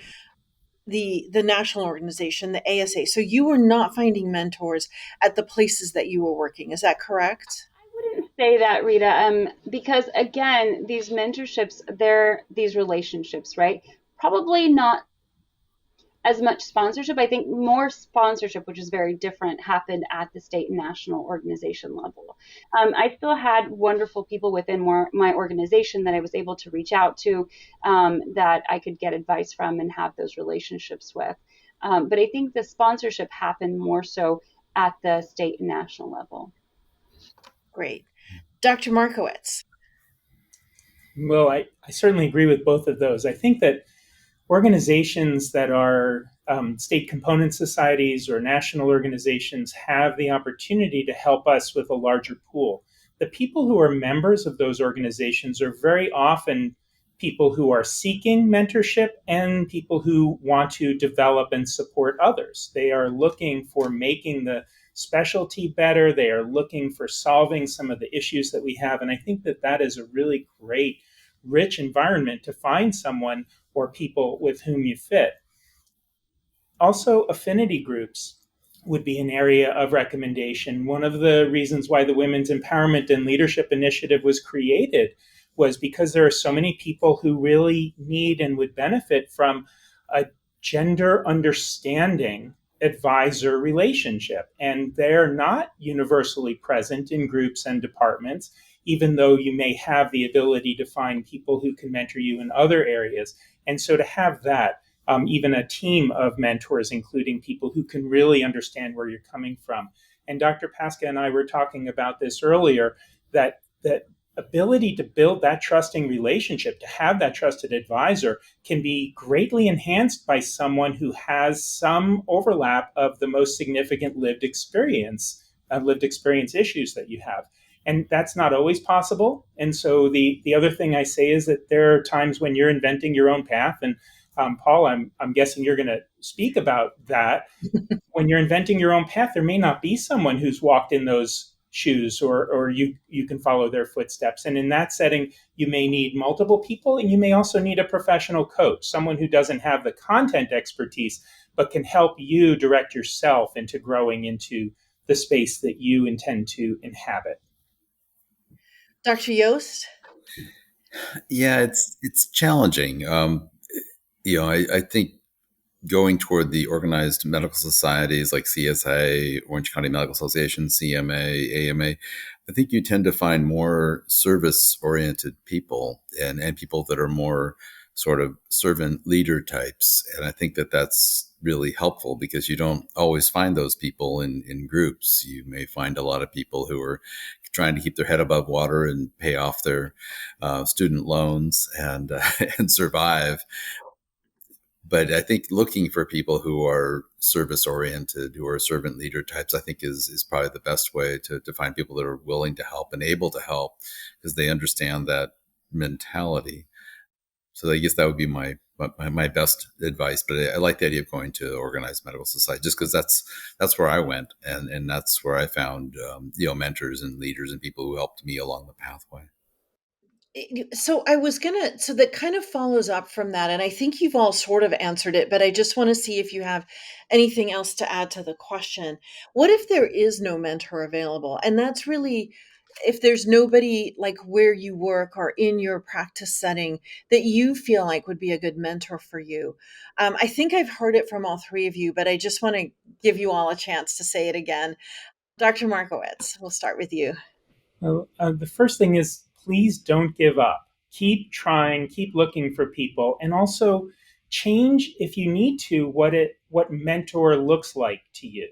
the national organization, the ASA. So you were not finding mentors at the places that you were working. Is that correct? I wouldn't say that, Rita, because again, these mentorships, they're these relationships, right? Probably not as much sponsorship. I think more sponsorship, which is very different, happened at the state and national organization level. I still had wonderful people within my organization that I was able to reach out to, that I could get advice from and have those relationships with. But I think the sponsorship happened more so at the state and national level. Great. Dr. Markowitz. Well, I certainly agree with both of those. I think that organizations that are state component societies or national organizations have the opportunity to help us with a larger pool. The people who are members of those organizations are very often people who are seeking mentorship and people who want to develop and support others. They are looking for making the specialty better. They are looking for solving some of the issues that we have. And I think that that is a really great, rich environment to find someone or people with whom you fit. Also, affinity groups would be an area of recommendation. One of the reasons why the Women's Empowerment and Leadership Initiative was created was because there are so many people who really need and would benefit from a gender understanding advisor relationship. And they're not universally present in groups and departments, even though you may have the ability to find people who can mentor you in other areas. And so to have that, even a team of mentors, including people who can really understand where you're coming from. And Dr. Pasca and I were talking about this earlier, that ability to build that trusting relationship, to have that trusted advisor, can be greatly enhanced by someone who has some overlap of the most significant lived experience issues that you have. And that's not always possible. And so the other thing I say is that there are times when you're inventing your own path. And Paul, I'm guessing you're going to speak about that. When you're inventing your own path, there may not be someone who's walked in those shoes, or you can follow their footsteps. And in that setting, you may need multiple people, and you may also need a professional coach, someone who doesn't have the content expertise, but can help you direct yourself into growing into the space that you intend to inhabit. Dr. Yost? Yeah, it's challenging. I think going toward the organized medical societies like CSA, Orange County Medical Association, CMA, AMA, I think you tend to find more service-oriented people and people that are more sort of servant leader types. And I think that that's really helpful because you don't always find those people in groups. You may find a lot of people who are trying to keep their head above water and pay off their student loans and and survive. But I think looking for people who are service oriented, who are servant leader types, I think is probably the best way to find people that are willing to help and able to help because they understand that mentality. So I guess that would be my best advice. But I like the idea of going to organized medical society just because that's where I went and that's where I found mentors and leaders and people who helped me along the pathway. So I was gonna, so that kind of follows up from that, and I think you've all sort of answered it, but I just want to see if you have anything else to add to the question. What if there is no mentor available? And that's really if there's nobody like where you work or in your practice setting that you feel like would be a good mentor for you. I think I've heard it from all three of you, but I just want to give you all a chance to say it again. Dr. Markowitz, we'll start with you. Well, the first thing is please don't give up. Keep trying, keep looking for people, and also change if you need to what mentor looks like to you.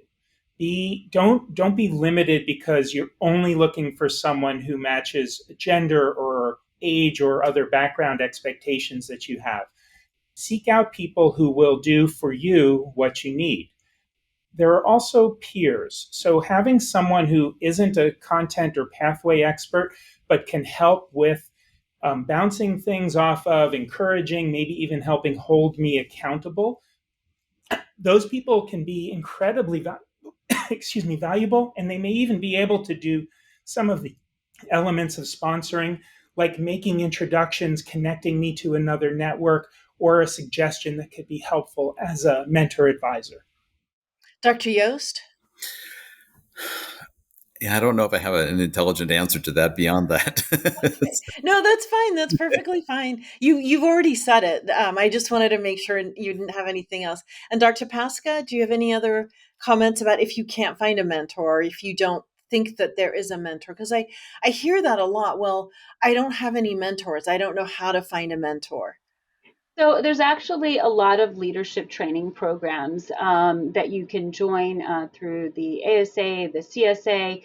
Don't be limited because you're only looking for someone who matches gender or age or other background expectations that you have. Seek out people who will do for you what you need. There are also peers. So having someone who isn't a content or pathway expert, but can help with bouncing things off of, encouraging, maybe even helping hold me accountable. Those people can be incredibly valuable, and they may even be able to do some of the elements of sponsoring, like making introductions, connecting me to another network, or a suggestion that could be helpful as a mentor advisor. Dr. Yost? Yeah, I don't know if I have an intelligent answer to that beyond that. Okay. No, that's fine. That's perfectly fine. You've already said it. I just wanted to make sure you didn't have anything else. And Dr. Pasca, do you have any other comments about if you can't find a mentor, or if you don't think that there is a mentor? Because I hear that a lot. Well, I don't have any mentors. I don't know how to find a mentor. So there's actually a lot of leadership training programs that you can join through the ASA, the CSA,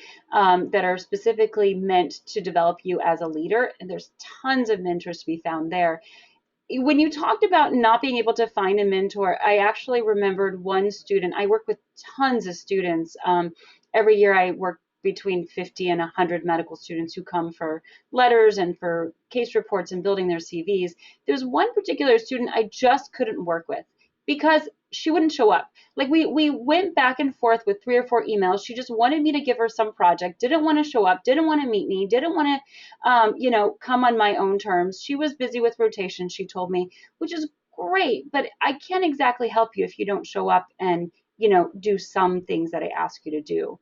that are specifically meant to develop you as a leader. And there's tons of mentors to be found there. When you talked about not being able to find a mentor, I actually remembered one student. I work with tons of students. Every year I work between 50 and 100 medical students who come for letters and for case reports and building their CVs. There's one particular student I just couldn't work with because she wouldn't show up. Like we went back and forth with 3 or 4 emails. She just wanted me to give her some project, didn't want to show up, didn't want to meet me, didn't want to come on my own terms. She was busy with rotation, she told me, which is great, but I can't exactly help you if you don't show up and, do some things that I ask you to do.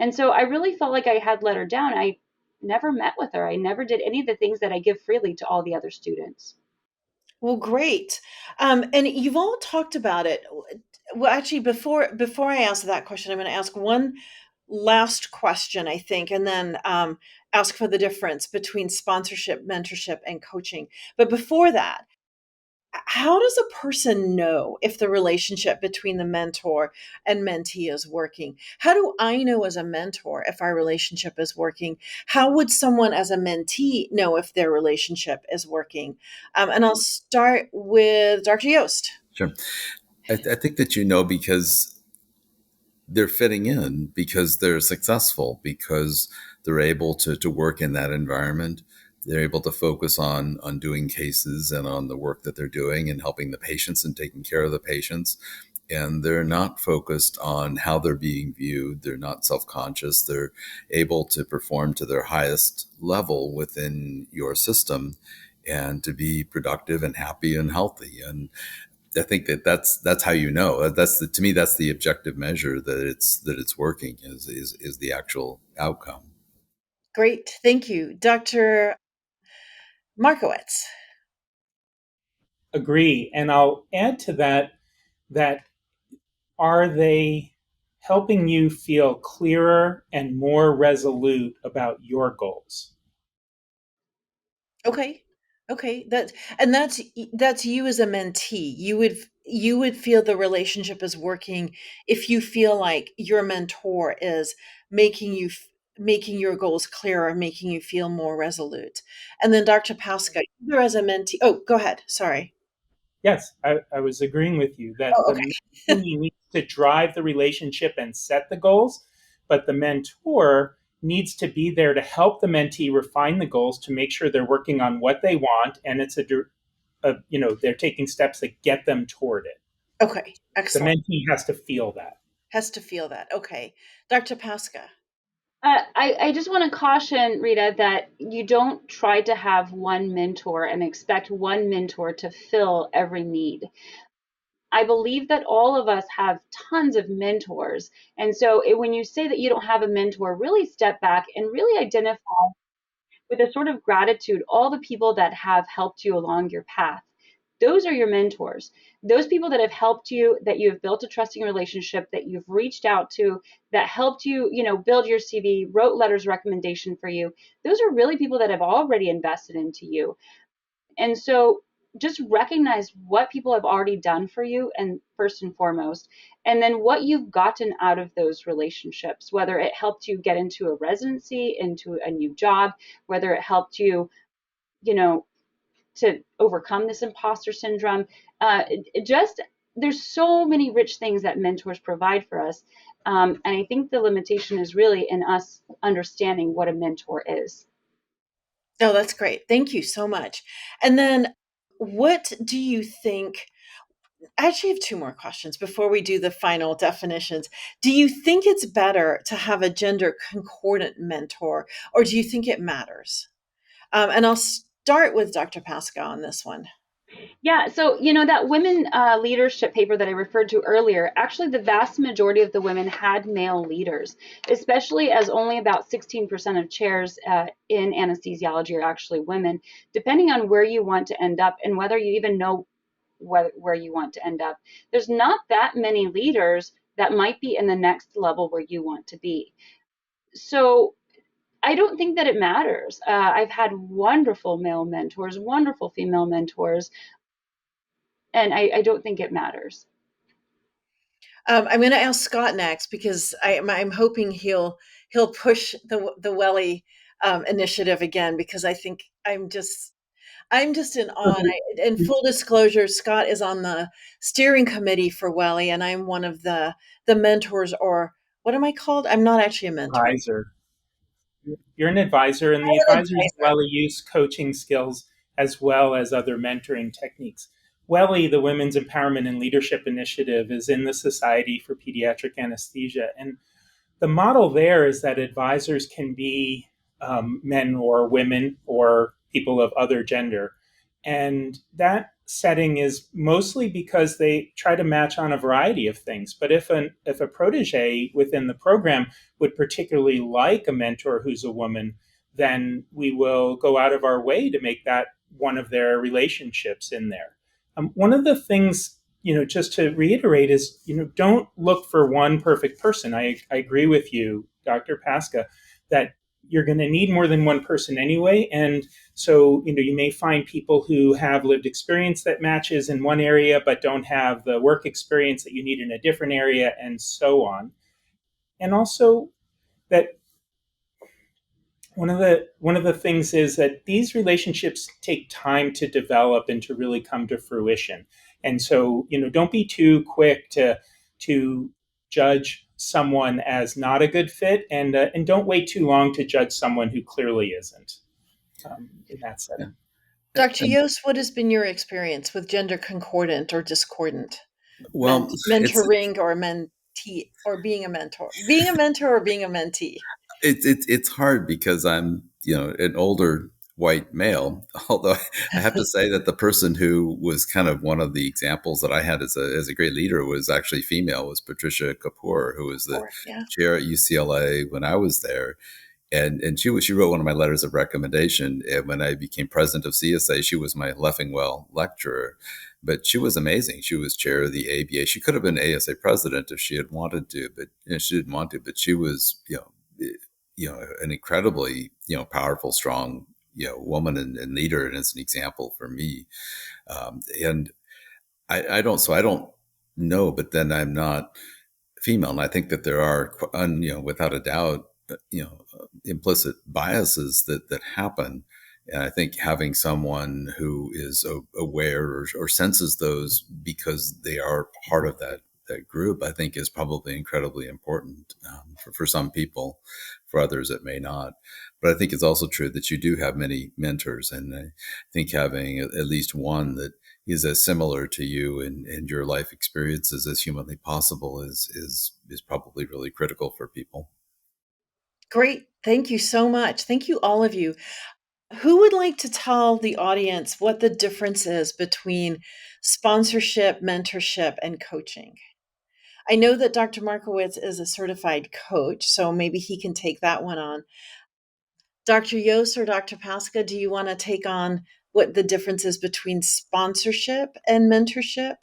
And so I really felt like I had let her down. I never met with her. I never did any of the things that I give freely to all the other students. Well, great. And you've all talked about it. Well, actually, before I ask that question, I'm going to ask one last question, I think, and then ask for the difference between sponsorship, mentorship, and coaching. But before that, how does a person know if the relationship between the mentor and mentee is working? How do I know as a mentor if our relationship is working? How would someone as a mentee know if their relationship is working? And I'll start with Dr. Yost. Sure. I think that because they're fitting in, because they're successful, because they're able to work in that environment. They're able to focus on doing cases and on the work that they're doing and helping the patients and taking care of the patients. And they're not focused on how they're being viewed. They're not self-conscious. They're able to perform to their highest level within your system and to be productive and happy and healthy. And I think that's how you know. To me, that's the objective measure that it's working is the actual outcome. Great. Thank you. Dr. Markowitz. Agree. And I'll add to that are they helping you feel clearer and more resolute about your goals? Okay. Okay. That's you as a mentee. You would feel the relationship is working if you feel like your mentor is making you making your goals clearer, making you feel more resolute. And then Dr. Pasca, either as a mentee. Oh, go ahead. Sorry. Yes, I was agreeing with you that Oh, the okay. mentee needs to drive the relationship and set the goals, but the mentor needs to be there to help the mentee refine the goals to make sure they're working on what they want, and they're taking steps that get them toward it. Okay. The Excellent. mentee has to feel that. Has to feel that. Okay. Dr. Pasca. I just want to caution, Rita, that you don't try to have one mentor and expect one mentor to fill every need. I believe that all of us have tons of mentors. And so when you say that you don't have a mentor, really step back and really identify with a sort of gratitude all the people that have helped you along your path. Those are your mentors. Those people that have helped you, that you have built a trusting relationship, that you've reached out to, that helped you, build your CV, wrote letters of recommendation for you. Those are really people that have already invested into you. And so just recognize what people have already done for you, and first and foremost, and then what you've gotten out of those relationships, whether it helped you get into a residency, into a new job, whether it helped you, you know, to overcome this imposter syndrome. Just there's so many rich things that mentors provide for us. And I think the limitation is really in us understanding what a mentor is. Oh, that's great. Thank you so much. And then what do you think? I actually have two more questions before we do the final definitions. Do you think it's better to have a gender concordant mentor, or do you think it matters? And I'll start with Dr. Pascal on this one. Yeah, so that women leadership paper that I referred to earlier, actually the vast majority of the women had male leaders, especially as only about 16% of chairs in anesthesiology are actually women, depending on where you want to end up and whether you even know where you want to end up. There's not that many leaders that might be in the next level where you want to be. So I don't think that it matters. I've had wonderful male mentors, wonderful female mentors, and I don't think it matters. I'm going to ask Scott next because I'm hoping he'll push the Welly initiative again, because I think I'm just in awe. And full disclosure, Scott is on the steering committee for Welly, and I'm one of the mentors, or what am I called? I'm not actually a mentor. Advisor. You're an advisor, and I'm the an advisors advisor. well use coaching skills as well as other mentoring techniques. WELI, the Women's Empowerment and Leadership Initiative, is in the Society for Pediatric Anesthesia. And the model there is that advisors can be men or women or people of other gender. And that setting is mostly because they try to match on a variety of things. But if a protege within the program would particularly like a mentor who's a woman, then we will go out of our way to make that one of their relationships in there. One of the things, just to reiterate is, don't look for one perfect person. I agree with you, Dr. Pasca, that you're going to need more than one person anyway. And so, you may find people who have lived experience that matches in one area, but don't have the work experience that you need in a different area, and so on. And also that one of the things is that these relationships take time to develop and to really come to fruition. And so, don't be too quick to judge someone as not a good fit, and don't wait too long to judge someone who clearly isn't in that setting. Dr. Yost, what has been your experience with gender concordant or discordant Well, mentoring or mentee, or being a mentor, or being a mentee? it's hard because I'm an older white male. Although I have to say that the person who was kind of one of the examples that I had as a great leader was actually female. Was Patricia Kapoor, who was the Yeah. chair at UCLA when I was there. And she wrote one of my letters of recommendation. And when I became president of CSA, she was my Leffingwell lecturer. But she was amazing. She was chair of the ABA. She could have been ASA president if she had wanted to, but she didn't want to. But she was, an incredibly, powerful, strong, woman and leader, and it's an example for me. And I don't know, but then I'm not female, and I think that there are, without a doubt, implicit biases that happen. And I think having someone who is aware or senses those because they are part of that group, I think is probably incredibly important for some people. For others, it may not. But I think it's also true that you do have many mentors. And I think having at least one that is as similar to you and your life experiences as humanly possible is probably really critical for people. Great. Thank you so much. Thank you, all of you. Who would like to tell the audience what the difference is between sponsorship, mentorship, and coaching? I know that Dr. Markowitz is a certified coach, so maybe he can take that one on. Dr. Yost or Dr. Pasca, do you want to take on what the difference is between sponsorship and mentorship?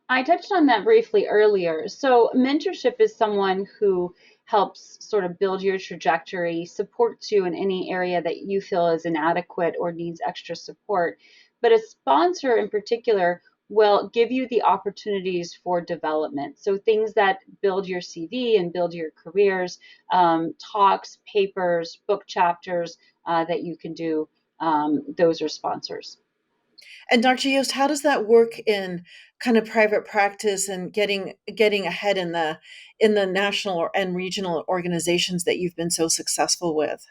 I touched on that briefly earlier. So, mentorship is someone who helps sort of build your trajectory, supports you in any area that you feel is inadequate or needs extra support. But a sponsor in particular will give you the opportunities for development. So, things that build your CV and build your careers, talks, papers, book chapters that you can do, those are sponsors. And Dr. Yost, how does that work in kind of private practice and getting ahead in the national and regional organizations that you've been so successful with?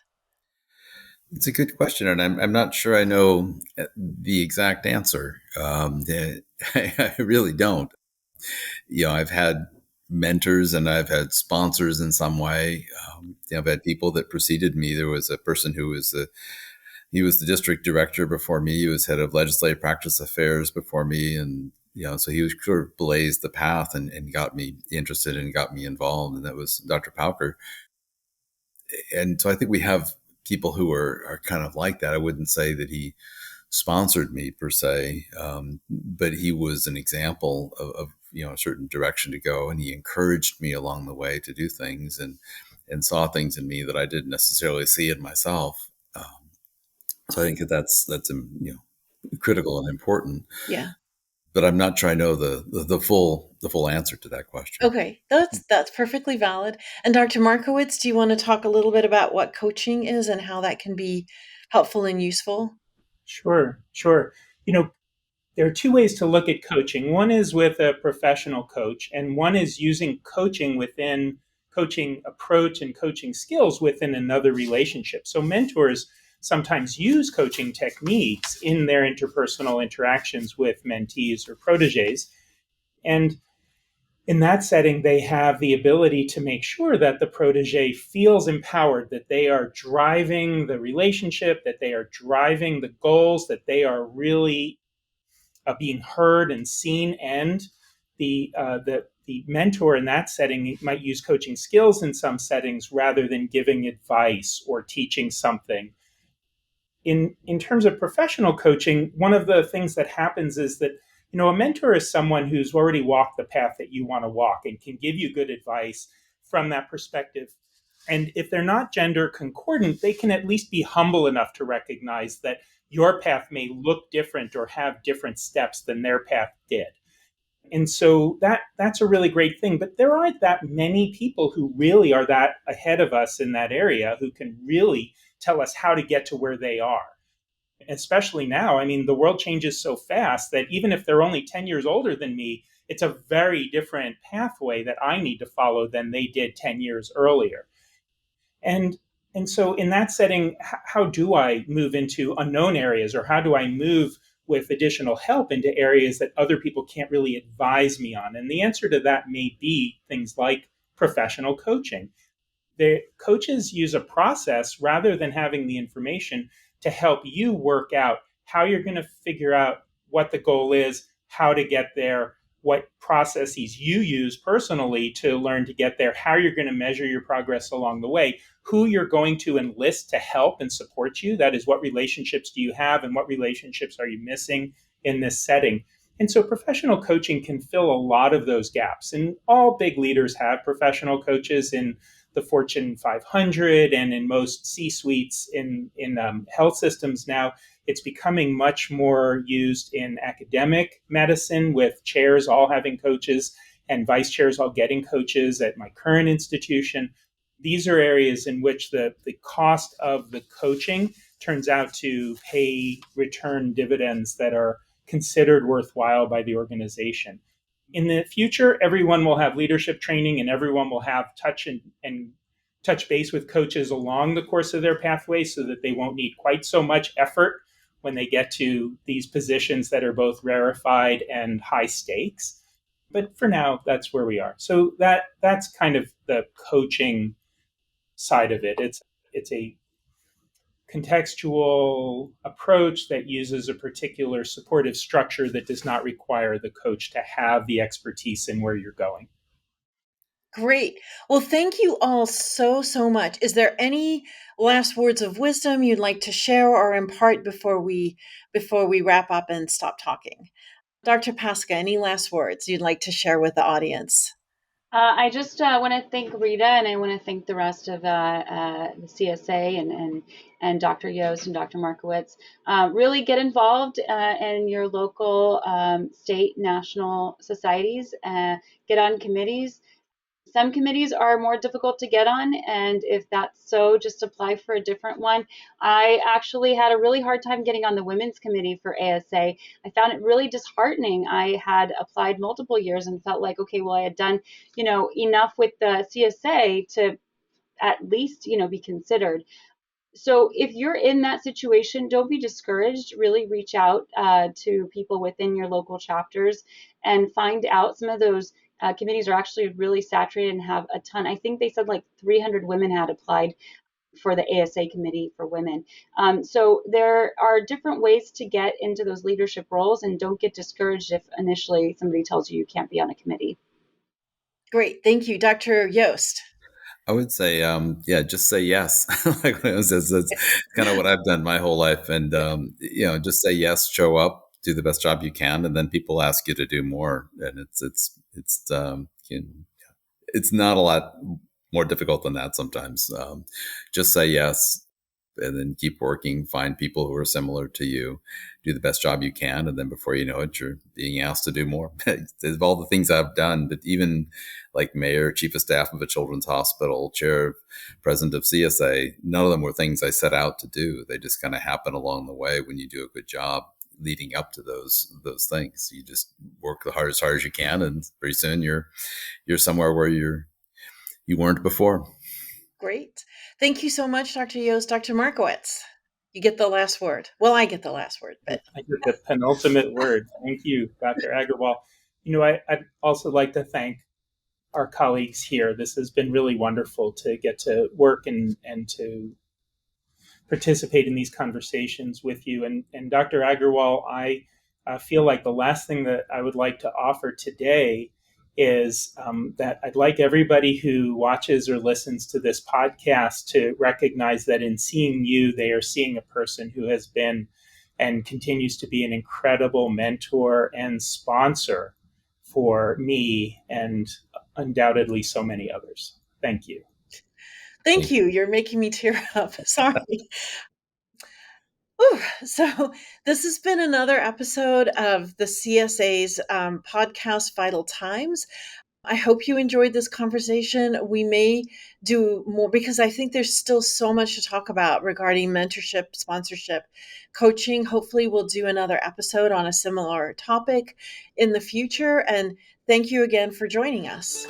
It's a good question, and I'm not sure I know the exact answer. I really don't. I've had mentors and I've had sponsors in some way. I've had people that preceded me. There was a person who was he was the district director before me. He was head of legislative practice affairs before me, and so he was sort of blazed the path and got me interested and got me involved, and that was Dr. Pauker. And so I think we have people who are kind of like that. I wouldn't say that he sponsored me per se, but he was an example of a certain direction to go, and he encouraged me along the way to do things and saw things in me that I didn't necessarily see in myself. So I think that's critical and important. Yeah. But I'm not sure I know the full answer to that question. Okay, that's perfectly valid. And Dr. Markowitz, do you want to talk a little bit about what coaching is and how that can be helpful and useful? Sure. There are two ways to look at coaching. One is with a professional coach, and one is using coaching within coaching approach and coaching skills within another relationship. So mentors sometimes use coaching techniques in their interpersonal interactions with mentees or proteges. And in that setting, they have the ability to make sure that the protege feels empowered, that they are driving the relationship, that they are driving the goals, that they are really being heard and seen, and the mentor in that setting might use coaching skills in some settings rather than giving advice or teaching something. In terms of professional coaching, one of the things that happens is that a mentor is someone who's already walked the path that you want to walk and can give you good advice from that perspective. And if they're not gender concordant, they can at least be humble enough to recognize that your path may look different or have different steps than their path did. And so that's a really great thing. But there aren't that many people who really are that ahead of us in that area who can really tell us how to get to where they are. Especially now, I mean, the world changes so fast that even if they're only 10 years older than me, it's a very different pathway that I need to follow than they did 10 years earlier. And so in that setting, how do I move into unknown areas, or how do I move with additional help into areas that other people can't really advise me on? And the answer to that may be things like professional coaching. The coaches use a process rather than having the information to help you work out how you're going to figure out what the goal is, how to get there, what processes you use personally to learn to get there, how you're going to measure your progress along the way, who you're going to enlist to help and support you. That is, what relationships do you have and what relationships are you missing in this setting? And so professional coaching can fill a lot of those gaps. And all big leaders have professional coaches in the Fortune 500 and in most C-suites in health systems now. It's becoming much more used in academic medicine, with chairs all having coaches and vice chairs all getting coaches at my current institution. These are areas in which the cost of the coaching turns out to pay return dividends that are considered worthwhile by the organization. In the future, everyone will have leadership training and everyone will have touch and touch base with coaches along the course of their pathway, so that they won't need quite so much effort when they get to these positions that are both rarefied and high stakes. But for now, that's where we are. So that's kind of the coaching side of it. It's a contextual approach that uses a particular supportive structure that does not require the coach to have the expertise in where you're going. Great. Well, thank you all so much. Is there any last words of wisdom you'd like to share or impart before we wrap up and stop talking? Dr. Pasca, any last words you'd like to share with the audience? I just want to thank Rita, and I want to thank the rest of the CSA and Dr. Yost and Dr. Markowitz. Really get involved in your local, state, national societies. Get on committees. Some committees are more difficult to get on, and if that's so, just apply for a different one. I actually had a really hard time getting on the women's committee for ASA. I found it really disheartening. I had applied multiple years and felt like, okay, well, I had done, enough with the CSA to at least, be considered. So if you're in that situation, don't be discouraged. Really reach out to people within your local chapters and find out. Some of those committees are actually really saturated and have a ton. I think they said like 300 women had applied for the ASA committee for women. So there are different ways to get into those leadership roles, and don't get discouraged if initially somebody tells you you can't be on a committee. Great. Thank you, Dr. Yost. I would say, just say yes. Like that's kind of what I've done my whole life, and just say yes, show up, do the best job you can, and then people ask you to do more, and it's not a lot more difficult than that sometimes. Just say yes, and then keep working, find people who are similar to you, do the best job you can. And then before you know it, you're being asked to do more. Of all the things I've done, but even like mayor, chief of staff of a children's hospital, chair, president of CSA, none of them were things I set out to do. They just kind of happen along the way when you do a good job leading up to those things. You just work as hard as you can, and pretty soon you're somewhere where you weren't before. Great. Thank you so much, Dr. Yost. Dr. Markowitz, you get the last word. Well, I get the last word, but I get the penultimate word. Thank you, Dr. Agarwal. I'd also like to thank our colleagues here. This has been really wonderful to get to work and to participate in these conversations with you. And Dr. Agarwal, I feel like the last thing that I would like to offer today is that I'd like everybody who watches or listens to this podcast to recognize that in seeing you, they are seeing a person who has been and continues to be an incredible mentor and sponsor for me and undoubtedly so many others. Thank you. Thank you. You're making me tear up. Sorry. Whew. So this has been another episode of the CSA's podcast, Vital Times. I hope you enjoyed this conversation. We may do more because I think there's still so much to talk about regarding mentorship, sponsorship, coaching. Hopefully we'll do another episode on a similar topic in the future. And thank you again for joining us.